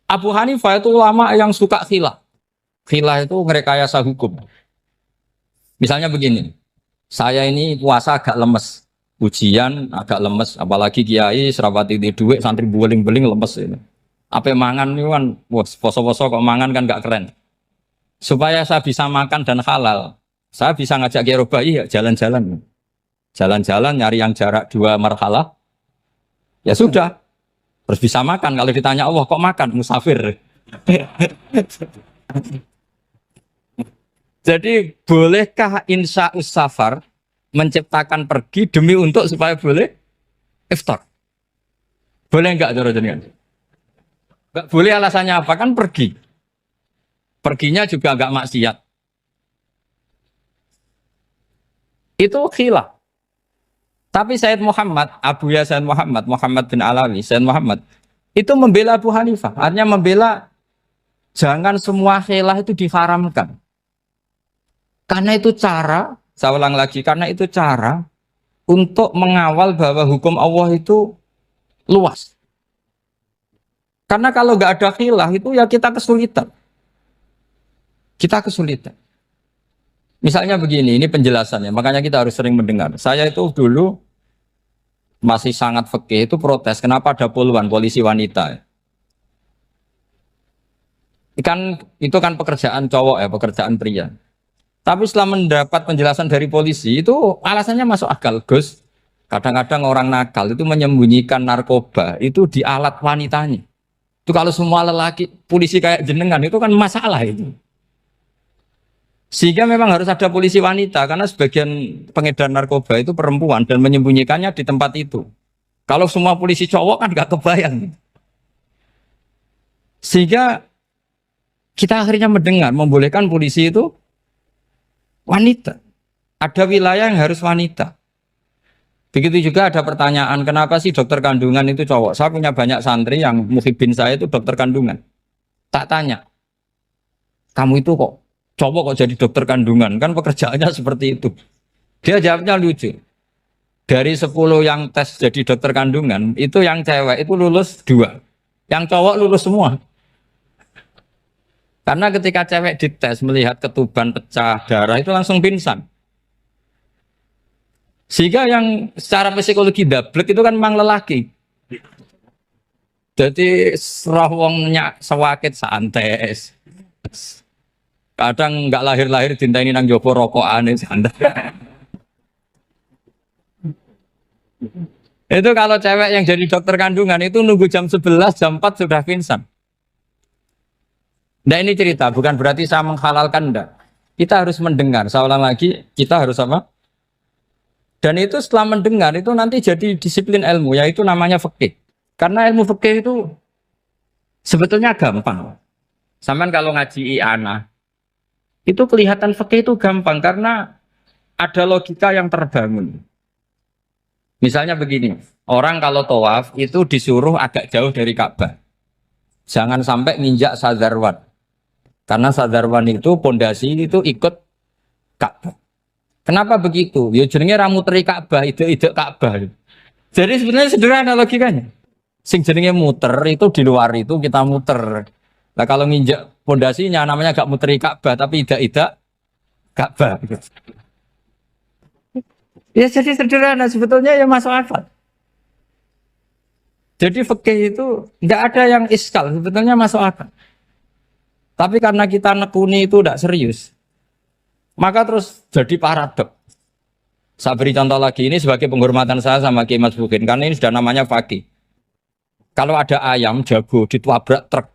Abu Hanifah itu ulama yang suka khilah. Khilah itu ngerekayasa hukum. Misalnya begini. Saya ini puasa agak lemes. Ujian agak lemes. Apalagi kiai serapati di duit, santri beling-beling lemes ini. Apa mangan ini kan, poso-poso kok mangan kan gak keren. Supaya saya bisa makan dan halal, saya bisa ngajak kiai Robai ya jalan-jalan. Jalan-jalan nyari yang jarak 2 marhalah. Ya sudah. Terus bisa makan. Kalau ditanya Allah kok makan? Musafir. Jadi bolehkah insya safar menciptakan pergi demi untuk supaya boleh iftar? Boleh enggak cara jenengan? Enggak boleh, alasannya apa? Kan pergi. Perginya juga enggak maksiat. Itu khilaf. Tapi Sayyid Muhammad, Abu Ya Sayyid Muhammad, Muhammad bin Alawi, Sayyid Muhammad, itu membela Abu Hanifah. Artinya membela jangan semua khilaf itu diharamkan. Karena itu cara, saya ulang lagi, karena itu cara untuk mengawal bahwa hukum Allah itu luas. Karena kalau nggak ada khilaf itu ya kita kesulitan. Kita kesulitan. Misalnya begini, ini penjelasannya, makanya kita harus sering mendengar. Saya itu dulu masih sangat fikih itu protes, kenapa ada puluhan polisi wanita? Itu kan pekerjaan cowok ya, pekerjaan pria. Tapi setelah mendapat penjelasan dari polisi, itu alasannya masuk akal, Gus. Kadang-kadang orang nakal itu menyembunyikan narkoba itu di alat wanitanya. Itu kalau semua lelaki, polisi kayak jenengan itu kan masalah itu. Sehingga memang harus ada polisi wanita, karena sebagian pengedar narkoba itu perempuan dan menyembunyikannya di tempat itu. Kalau semua polisi cowok kan gak kebayang. Sehingga kita akhirnya mendengar, membolehkan polisi itu wanita. Ada wilayah yang harus wanita. Begitu juga ada pertanyaan, kenapa sih dokter kandungan itu cowok? Saya punya banyak santri yang muhibin saya itu dokter kandungan. Tak tanya, kamu itu kok cowok kok jadi dokter kandungan? Kan pekerjaannya seperti itu. Dia jawabnya lucu. Dari 10 yang tes jadi dokter kandungan, itu yang cewek itu lulus 2. Yang cowok lulus semua. Karena ketika cewek dites melihat ketuban pecah darah itu langsung pingsan. Sehingga yang secara psikologi dablek itu kan memang lelaki. Jadi serah wongnya sewakit santes. Kadang nggak lahir-lahir dintaini nang jopo rokokan santai. Itu kalau cewek yang jadi dokter kandungan itu nunggu jam 11, jam 4 sudah pingsan. Nah ini cerita, bukan berarti saya menghalalkan, enggak. Kita harus mendengar, saya ulang lagi, kita harus apa? Dan itu setelah mendengar, itu nanti jadi disiplin ilmu, yaitu namanya fikih. Karena ilmu fikih itu sebetulnya gampang. Sampai kalau ngaji i'anah, itu kelihatan fikih itu gampang, karena ada logika yang terbangun. Misalnya begini, orang kalau tawaf itu disuruh agak jauh dari Ka'bah. Jangan sampai nginjak sadarwan. Karena sadarwan itu pondasi itu ikut Ka'bah. Kenapa begitu? Ya jenenge ra muteri Ka'bah, ide-ide Ka'bah. Jadi sebenarnya sederhana logikanya. Sing jenenge muter itu di luar itu kita muter. Nah kalau nginjak pondasinya namanya gak muteri Ka'bah tapi ide-ide Ka'bah. Ya jadi sederhana sebetulnya ya masuk akal. Jadi fikih itu nggak ada yang iskal, sebetulnya masuk akal. Tapi karena kita nekuni itu tidak serius, maka terus jadi paradok. Saya beri contoh lagi ini sebagai penghormatan saya sama Kiai Mas Bukin, karena ini sudah namanya fakih. Kalau ada ayam jago ditabrak truk,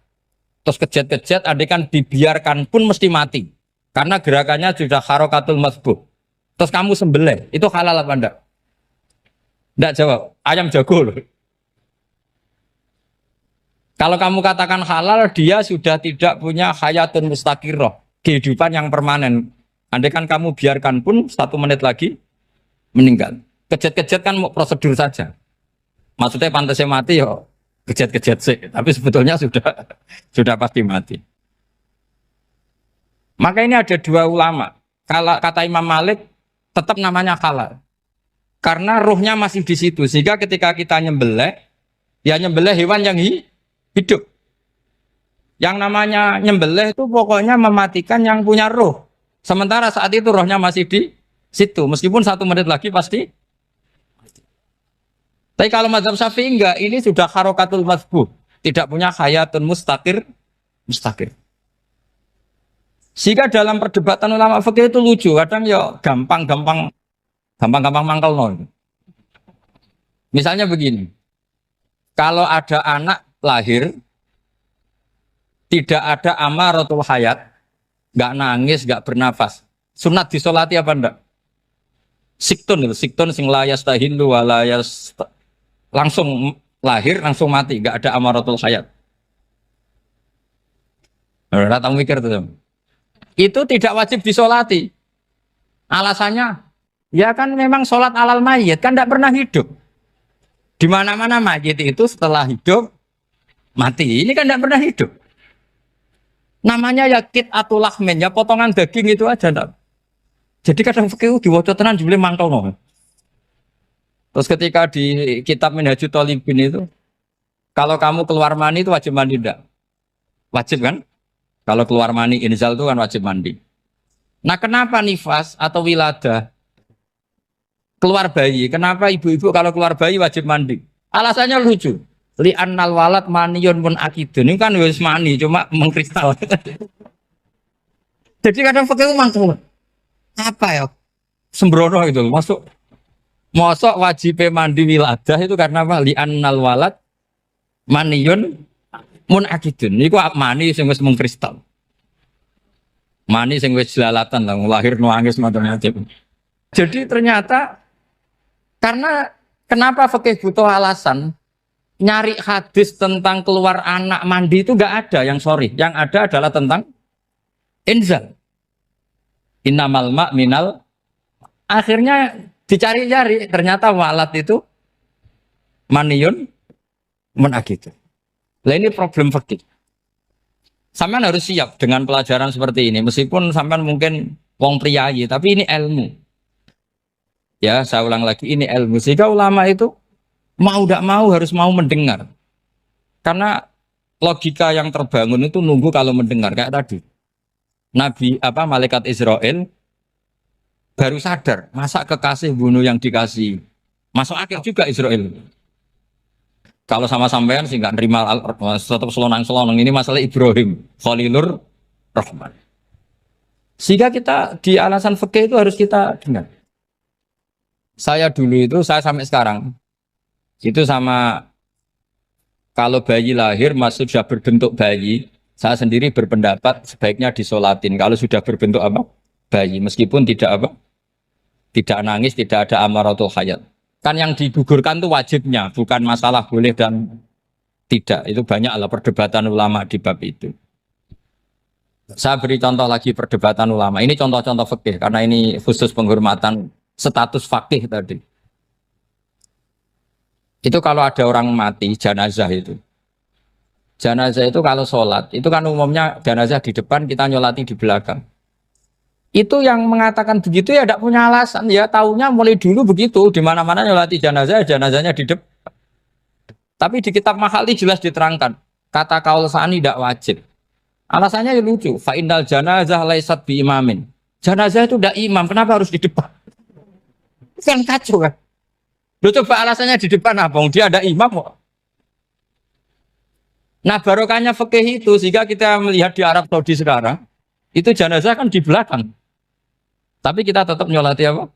terus kejet-kejet, andai kan dibiarkan pun mesti mati, karena gerakannya sudah harokatul masbuh. Terus kamu sembelih, itu halal apa enggak? Enggak jawab, ayam jago loh. Kalau kamu katakan halal, dia sudah tidak punya hayatun mustaqirroh, kehidupan yang permanen. Andai kan kamu biarkan pun 1 menit lagi meninggal. Kejet-kejet kan mau prosedur saja. Maksudnya pantasnya mati ya kejet-kejet sih, tapi sebetulnya sudah pasti mati. Maka ini ada 2 ulama. Kalau kata Imam Malik tetap namanya halal. Karena ruhnya masih di situ, sehingga ketika kita nyembelih, ya nyembelih hewan yang hidup. Yang namanya nyembelih itu pokoknya mematikan yang punya roh. Sementara saat itu rohnya masih di situ. Meskipun 1 menit lagi pasti. Tapi kalau mazhab Syafi'i enggak, ini sudah harokatul masbuh. Tidak punya hayatun mustaqir. Sehingga dalam perdebatan ulama fikih itu lucu. Kadang ya gampang mangkel no. Misalnya begini. Kalau ada anak lahir tidak ada amaratul hayat, nggak nangis, nggak bernafas, sunat disolati apa enggak? Siktun sing layas tahilu walayas langsung lahir langsung mati, nggak ada amaratul hayat. Ora tahu mikir tuh. Itu tidak wajib disolati. Alasannya, ya kan memang sholat alal mayit kan tidak pernah hidup. Di mana-mana mayit itu setelah hidup mati. Ini kan tidak pernah hidup. Namanya ya atul lahmin, ya potongan daging itu aja enggak. Jadi kadang fikih diwaca tenan jebule mangkel no. Terus ketika di kitab Minhajul Thalibin itu, kalau kamu keluar mani itu wajib mandi enggak? Wajib kan? Kalau keluar mani inzal itu kan wajib mandi. Nah, kenapa nifas atau wiladah keluar bayi? Kenapa ibu-ibu kalau keluar bayi wajib mandi? Alasannya lucu. Li'annal walad maniyun pun akidun. Ini kan wis mani cuma mengkristal. Jadi kadang fikih mangkel. Apa ya? Sembrono itu masuk. Mosok wajib mandi wiladah itu karena apa? Li'annal walad maniyun mun akidun. Niku mani sing wis mengkristal. Mani sing wis jelalatan lah lahir nuangis macam-macam. Jadi ternyata karena kenapa fikih butuh alasan? Nyari hadis tentang keluar anak mandi itu enggak ada yang sorry. Yang ada adalah tentang inzal. Innamal ma' minal. Akhirnya dicari-cari ternyata walad itu maniyun menakit. Nah ini problem fikih. Sampean harus siap dengan pelajaran seperti ini. Meskipun sampean mungkin wong priayi, tapi ini ilmu. Ya, saya ulang lagi, ini ilmu. Sehingga ulama itu mau tidak mau harus mau mendengar. Karena logika yang terbangun itu nunggu kalau mendengar. Kayak tadi. Malaikat Israel baru sadar. Masa kekasih bunuh yang dikasih. Masuk akal juga Israel. Kalau sama sampean sih nggak nerima tetap selonang-selonang. Ini masalah Ibrahim. Khalilur Rahman. Sehingga kita di alasan fikih itu harus kita dengar. Saya dulu itu, saya sampai sekarang itu sama kalau bayi lahir masih sudah berbentuk bayi, saya sendiri berpendapat sebaiknya disolatin kalau sudah berbentuk apa? Bayi, meskipun tidak nangis, tidak ada amaratul hayat. Kan yang digugurkan itu wajibnya, bukan masalah boleh dan tidak. Itu banyaklah perdebatan ulama di bab itu. Saya beri contoh lagi perdebatan ulama. Ini contoh-contoh fikih karena ini khusus penghormatan status fakih tadi. Itu kalau ada orang mati, jenazah itu. Jenazah itu kalau sholat, itu kan umumnya jenazah di depan, kita nyolati di belakang. Itu yang mengatakan begitu ya tidak punya alasan, ya taunya mulai dulu begitu, di mana-mana nyolati jenazah, jenazahnya di depan. Tapi di kitab Mahali jelas diterangkan, kata kaul sani tidak wajib. Alasannya ya lucu, fa innal janazah laisat bi imamin. Jenazah itu tidak imam, kenapa harus di depan? Kan kacau kan? Lu coba alasannya di depan apa? Dia ada imam kok. Nah barokahnya fikih itu, sehingga kita melihat di Arab Saudi sekarang, itu jenazah kan di belakang. Tapi kita tetap nyolati apa?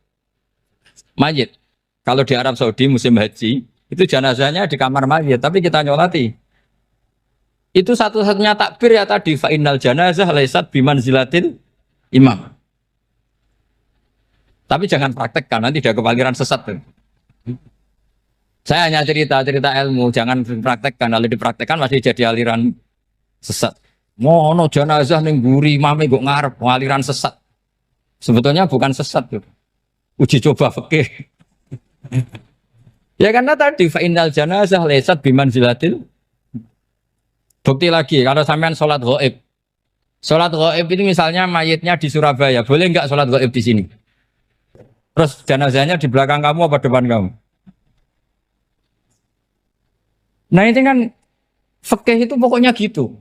Mayit. Kalau di Arab Saudi musim haji, itu jenazahnya di kamar mayit, tapi kita nyolati. Itu satu-satunya takbir ya tadi, fa innal janazah laisat bimanzilatil imam. Tapi jangan praktekkan, nanti dia kepaliran sesat. Saya hanya cerita-cerita ilmu, jangan dipraktekkan. Kalau dipraktekkan masih jadi aliran sesat. Mono jenazah ning mburi imame kok ngarep aliran sesat. Sebetulnya bukan sesat tuh. Uji coba fikih. Ya karena tadi fa innal janazah laisat bimanzilatil. Bukti lagi kalau sampean sholat gaib. Sholat gaib itu misalnya mayitnya di Surabaya, boleh nggak sholat gaib di sini? Terus jenazahnya di belakang kamu apa depan kamu? Nah ini kan fikih itu pokoknya gitu.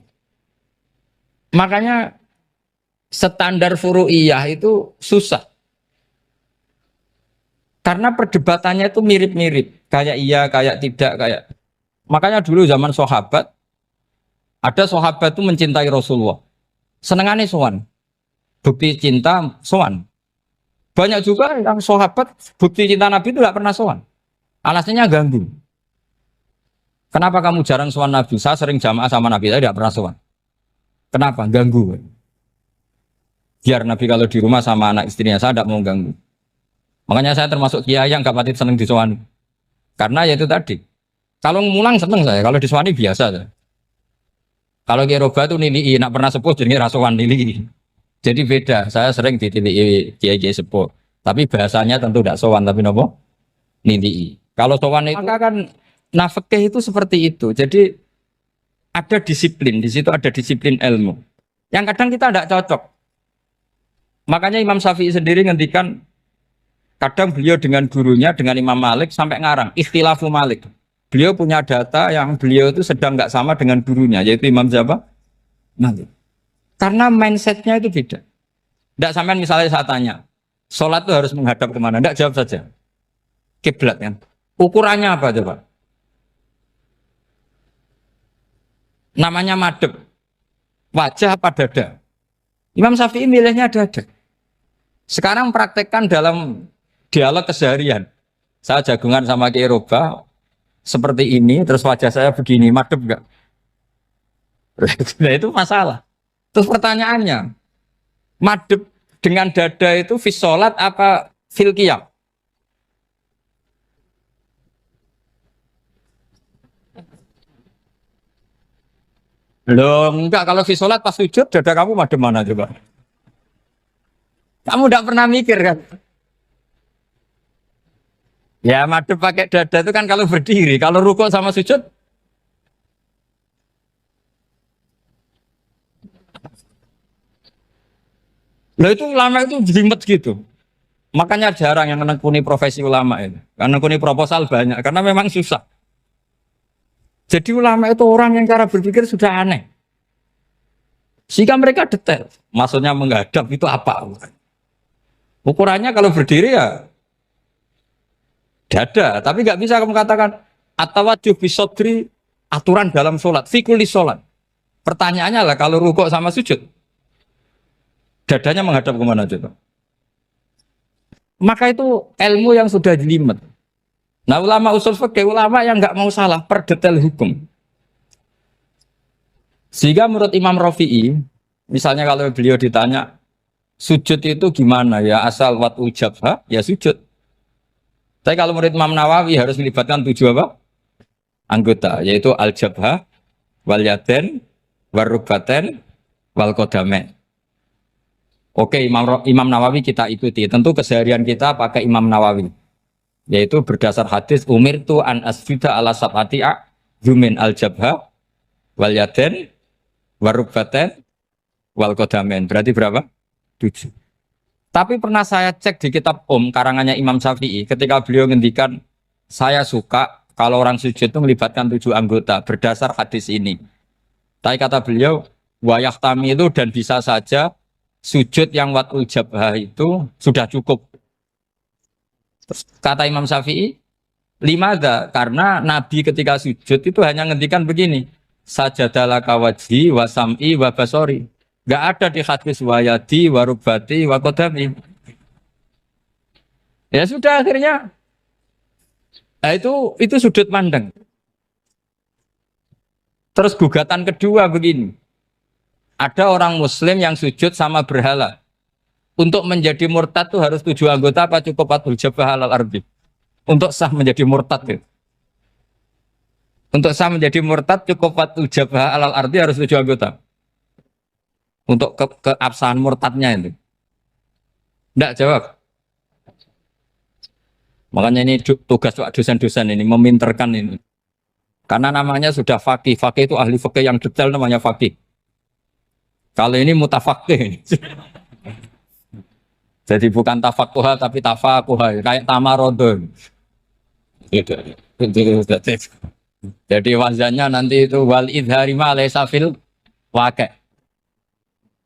Makanya standar furu'iyah itu susah. Karena perdebatannya itu mirip-mirip. Kayak iya, kayak tidak, kayak. Makanya dulu zaman sahabat, ada sahabat itu mencintai Rasulullah. Senengannya sowan. Bukti cinta sowan. Banyak juga yang sahabat bukti cinta Nabi itu tidak pernah sowan. Alasannya ganggu. Kenapa kamu jarang sowan Nabi? Saya sering jamaah sama Nabi, saya tidak pernah sowan. Kenapa? Ganggu. Biar Nabi kalau di rumah sama anak istrinya, saya tidak mau ganggu. Makanya saya termasuk kiai yang gak pati seneng disowani. Karena ya itu tadi. Kalau ngulang seneng saya, kalau disowani biasa saya. Kalau Kiai Roba itu nilai, nak pernah sepuh jadi rasawan nilai. Jadi beda, saya sering ditilii kiai-kiai sepuh. Tapi bahasanya tentu tidak sowan, tapi nopo nilai. Kalau sowan itu maka kan nafkah itu seperti itu. Jadi ada disiplin, di situ ada disiplin ilmu. Yang kadang kita tidak cocok. Makanya Imam Syafi'i sendiri ngendikan, kadang beliau dengan gurunya, dengan Imam Malik sampai ngarang, ikhtilafu Malik. Beliau punya data yang beliau itu sedang nggak sama dengan gurunya, yaitu Imam siapa? Malik. Karena mindsetnya itu beda. Tidak sampai misalnya saya tanya, sholat itu harus menghadap kemana? Tidak, jawab saja. Kiblat kan. Ukurannya apa coba? Namanya madhep. Wajah apa dada? Imam Syafi'i milihnya dada. Sekarang praktekkan dalam dialog keseharian. Saya jagungan sama Kiai Roba seperti ini, terus wajah saya begini, madhep enggak? Nah itu masalah. Terus pertanyaannya, madhep dengan dada itu fis sholat apa fil qiyam? Loh enggak, kalau fis sholat pas sujud dada kamu madhep mana coba? Kamu enggak pernah mikir kan? Ya madhep pakai dada itu kan kalau berdiri, kalau rukuk sama sujud. Loh itu ulama itu jelimet gitu. Makanya jarang yang menekuni profesi ulama ini. Karena menekuni proposal banyak, karena memang susah. Jadi ulama itu orang yang cara berpikir sudah aneh. Sehingga mereka detail. Maksudnya menghadap itu apa? Ukurannya kalau berdiri ya dada. Tapi nggak bisa kamu katakan atawajjuh bisodri aturan dalam sholat. Fikuli sholat. Pertanyaannya lah kalau rukuk sama sujud. Dadanya menghadap kemana coba? Maka itu ilmu yang sudah jelimet. Nah ulama usul fikih, ulama yang nggak mau salah per detail hukum. Sehingga menurut Imam Rafi'i, misalnya kalau beliau ditanya, sujud itu gimana ya? Asal wat ujabha, ya sujud. Tapi kalau menurut Imam Nawawi harus melibatkan 7 apa? Anggota, yaitu al-jabha, wal yaden, warubaten, wal kodamen. Oke, Imam Nawawi kita ikuti. Tentu keseharian kita pakai Imam Nawawi. Yaitu berdasar hadis umirtu an asjuda ala sab'ati a'zumin al-jabha wal yaden warubaten wal kodamen. Berarti berapa? 7. Tapi pernah saya cek di kitab karangannya Imam Syafi'i ketika beliau ngendikan saya suka kalau orang sujud itu melibatkan 7 anggota berdasar hadis ini. Tapi kata beliau wayahtami itu dan bisa saja sujud yang watul jabhah itu sudah cukup. Terus kata Imam Syafi'i, limada karena Nabi ketika sujud itu hanya ngendikan begini, sajadalaka wajhi wa sam'i wa basori. Gak ada di hadis wayadi wa rubati wa kodami. Ya sudah akhirnya. Nah, itu sudut pandang. Terus gugatan kedua begini. Ada orang muslim yang sujud sama berhala. Untuk menjadi murtad itu harus 7 anggota apa cukup watul jabhah alal ardi? Untuk sah menjadi murtad itu. Untuk sah menjadi murtad cukup watul jabhah alal ardi harus 7 anggota. Untuk keabsahan murtadnya itu. Tidak jawab. Makanya ini tugas dosen-dosen ini meminterkan ini. Karena namanya sudah faqih. Faqih itu ahli faqih yang detail namanya faqih. Kalau ini mutafaqih. Jadi bukan tafakuha tapi tafakuha. Kayak tamarodon. Jadi wazannya nanti itu wal idhari ma laysa fil waqi'.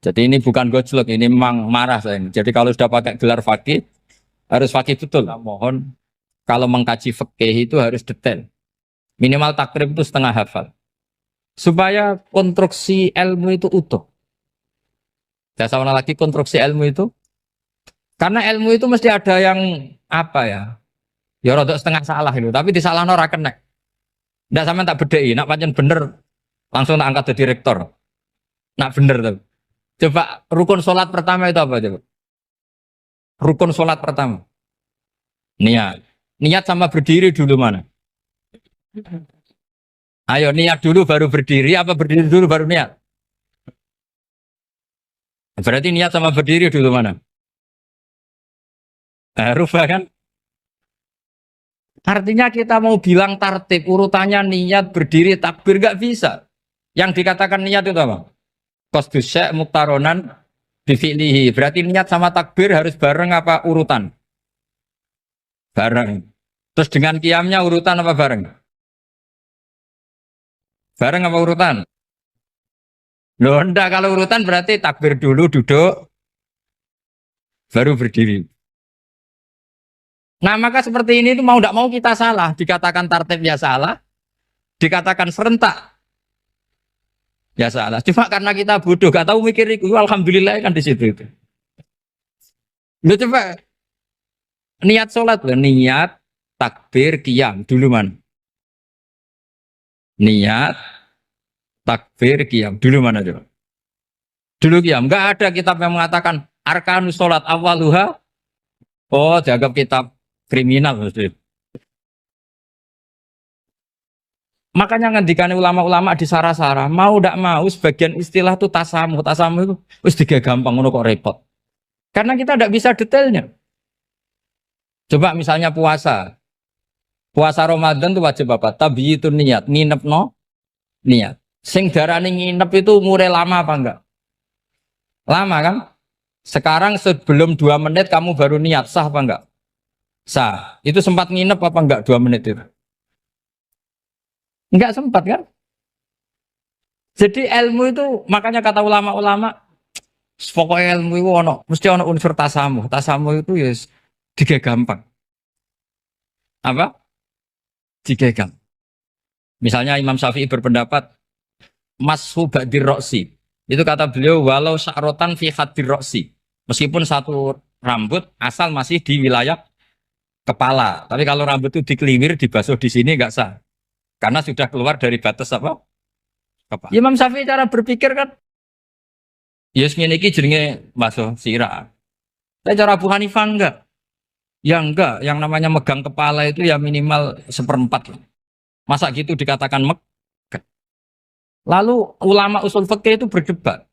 Jadi ini bukan gojlok, ini memang marah saya ini. Jadi kalau sudah pakai gelar fakih, harus fakih betul. Nah, mohon kalau mengkaji fikih itu harus detail. Minimal takrib itu setengah hafal. Supaya konstruksi ilmu itu utuh. Saya sama lagi konstruksi ilmu itu. Karena ilmu itu mesti ada yang apa ya? Ya rodok setengah salah itu, tapi disalahno ora kena. Ndak sampean tak bedheki, nak pancen bener langsung tak angkat jadi rektor. Nak bener tuh. Coba rukun sholat pertama itu apa coba? Rukun sholat pertama. Niat. Niat sama berdiri dulu mana? Ayo niat dulu baru berdiri apa berdiri dulu baru niat? Berarti niat sama berdiri dulu mana? Rubah kan? Artinya kita mau bilang tartib urutannya niat berdiri takbir gak bisa. Yang dikatakan niat itu apa? Qasdus syai' muktaronan bifi'lihi. Berarti niat sama takbir harus bareng apa urutan? Bareng. Terus dengan qiyamnya urutan apa bareng? Bareng apa urutan? Loh enggak, kalau urutan berarti takbir dulu duduk baru berdiri. Nah maka seperti ini itu mau tidak mau kita salah. Dikatakan tartib ya salah. Dikatakan serentak ya salah. Cuma karena kita bodoh, gak tahu mikir itu. Alhamdulillah kan di situ itu. Lu coba niat sholat loh, niat takbir qiyam dulu man. Niat takbir qiyam dulu mana coba? Dulu qiyam. Enggak ada kitab yang mengatakan arkanus sholat awaluha. Oh, dianggap kitab kriminal maksudnya. Makanya ngendikan ulama-ulama di Sarah-Sarah mau tidak mau sebagian istilah itu tasamuh itu wis tiga gampang ngono kok repot. Karena kita tidak bisa detailnya. Coba misalnya puasa. Puasa Ramadan itu wajib apa? Tabyitun niat, nginep no niat. Sing darani nginep itu umure lama apa enggak? Lama kan? Sekarang sebelum 2 menit kamu baru niat, sah apa enggak? Sah. Itu sempat nginep apa enggak 2 menit itu? Enggak sempat kan? Jadi ilmu itu makanya kata ulama-ulama pokoknya ilmu itu mesti ono unsur tasamuh. Tasamuh itu ya tiga gampang. Apa? Tiga gampang. Misalnya Imam Syafi'i berpendapat mashu ba'dir roksi. Itu kata beliau walau sya'rotan fi hadir roksi. Meskipun satu rambut asal masih di wilayah kepala. Tapi kalau rambut itu dikeliwir, dibasuh di sini enggak sah. Karena sudah keluar dari batas apa? Kepala. Imam Syafi'i cara berpikir kan ya ngene iki jenenge basuh sirah. Tapi cara Abu Hanifah enggak. Ya enggak, yang namanya megang kepala itu ya minimal 1/4. Masa gitu dikatakan megang. Lalu ulama usul fikih itu berdebat.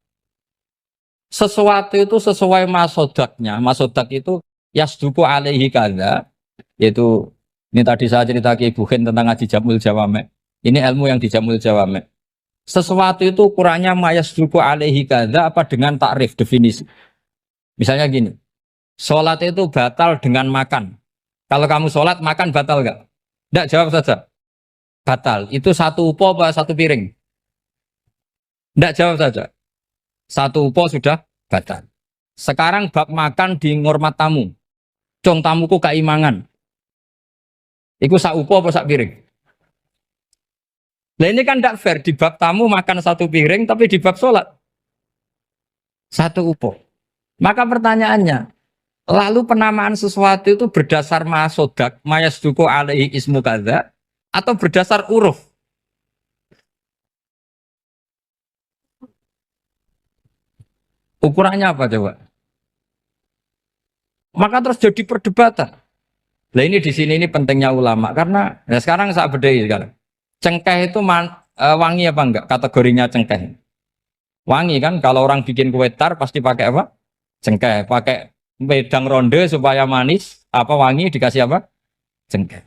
Sesuatu itu sesuai masodaknya. Masodak itu yasduku alaihi kadza, yaitu ini tadi saya cerita ke Ibu Khen tentang ngaji Jamul Jawame. Ini ilmu yang di Jamul Jawame. Sesuatu itu ukurannya mayasduku alaihi kadza apa dengan takrif definisi. Misalnya gini. Sholat itu batal dengan makan. Kalau kamu sholat, makan batal nggak? Nggak, jawab saja. Batal. Itu satu upo apa satu piring? Nggak, jawab saja. Satu upo sudah batal. Sekarang bab makan di ngormat tamu. Cong tamuku keimangan. Iku sak upo apa sak piring? Nah ini kan tidak fair. Di bab tamu makan satu piring, tapi di bab sholat satu upo. Maka pertanyaannya, lalu penamaan sesuatu itu berdasar masodak, mayasduku alaihi ismu kadza, atau berdasar uruf? Ukurannya apa coba? Maka terus jadi perdebatan. Nah ini di sini ini pentingnya ulama karena ya sekarang saya bedai sekarang. Cengkeh itu wangi apa enggak? Kategorinya cengkeh. Wangi kan? Kalau orang bikin kue tar pasti pakai apa? Cengkeh. Pakai wedang ronde supaya manis. Apa wangi dikasih apa? Cengkeh.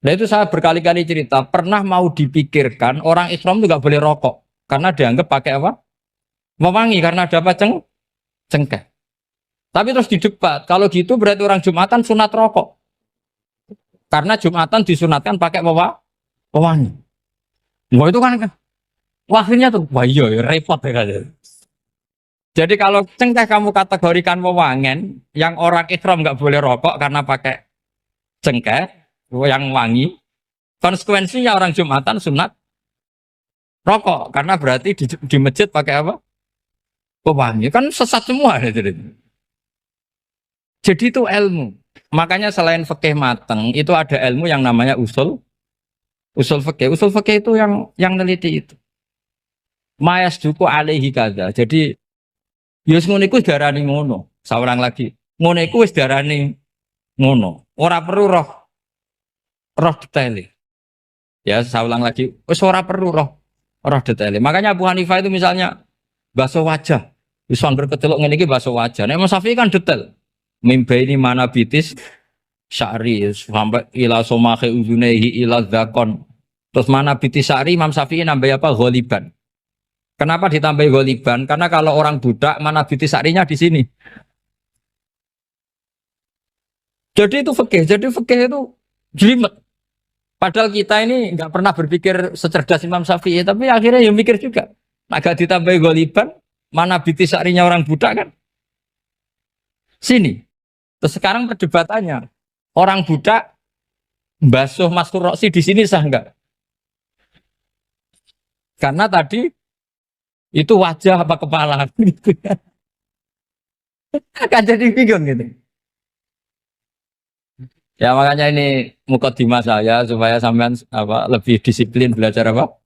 Nah itu saya berkali-kali cerita. Pernah mau dipikirkan orang Islam itu nggak boleh rokok karena dianggap pakai apa? Mewangi karena ada apa? Cengkeh. Tapi terus didebat. Kalau gitu berarti orang Jumatan sunat rokok. Karena Jumatan disunatkan pakai pewangi. Wah itu kan akhirnya tuh, wah iya repot ya kan. Jadi kalau cengkeh kamu kategorikan wewangen, yang orang Islam nggak boleh rokok karena pakai cengkeh yang wangi, konsekuensinya orang Jumatan sunat rokok karena berarti di masjid pakai apa? Pewangi. Kan sesat semua. Jadi itu ilmu. Makanya selain fikih mateng, itu ada ilmu yang namanya usul fikih. Usul fikih itu yang neliti itu. Mayasduku alaihi kadza. Jadi yus ngono iku darani ngono. Saurang lagi. Ngono iku wis darani ngono. Ora perlu roh detail. Ya, saya ulang lagi. Wis ora perlu roh detail. Makanya Abu Hanifah itu misalnya bakso wajah. Wis angger kecelok ngene iki bakso wajah. Nek Imam Syafi'i kan detail. Mimba ini mana bitis syari sampai ila somahe uzunehi ila zakon. Terus mana bitis syari Imam Syafi'i nambah apa? Ghaliban. Kenapa ditambah ghaliban? Karena kalau orang budak mana bitis syarinya di sini. Jadi itu fikih. Jadi fikih itu jelimet. Padahal kita ini nggak pernah berpikir secerdas Imam Syafi'i, tapi akhirnya ya mikir juga. Agak ditambah ghaliban, mana bitis syarinya orang budak kan? Sini. Terus sekarang perdebatannya, orang budak basuh maskur roksi di sini sah enggak? Karena tadi itu wajah apa kepala gitu kan. Kan jadi bingung gitu. Ya makanya ini mukadimah saya supaya sampean apa lebih disiplin belajar apa?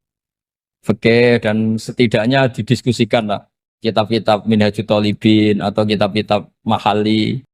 Fikih dan setidaknya didiskusikan lah kitab-kitab Minhajul Thalibin atau kitab-kitab Mahali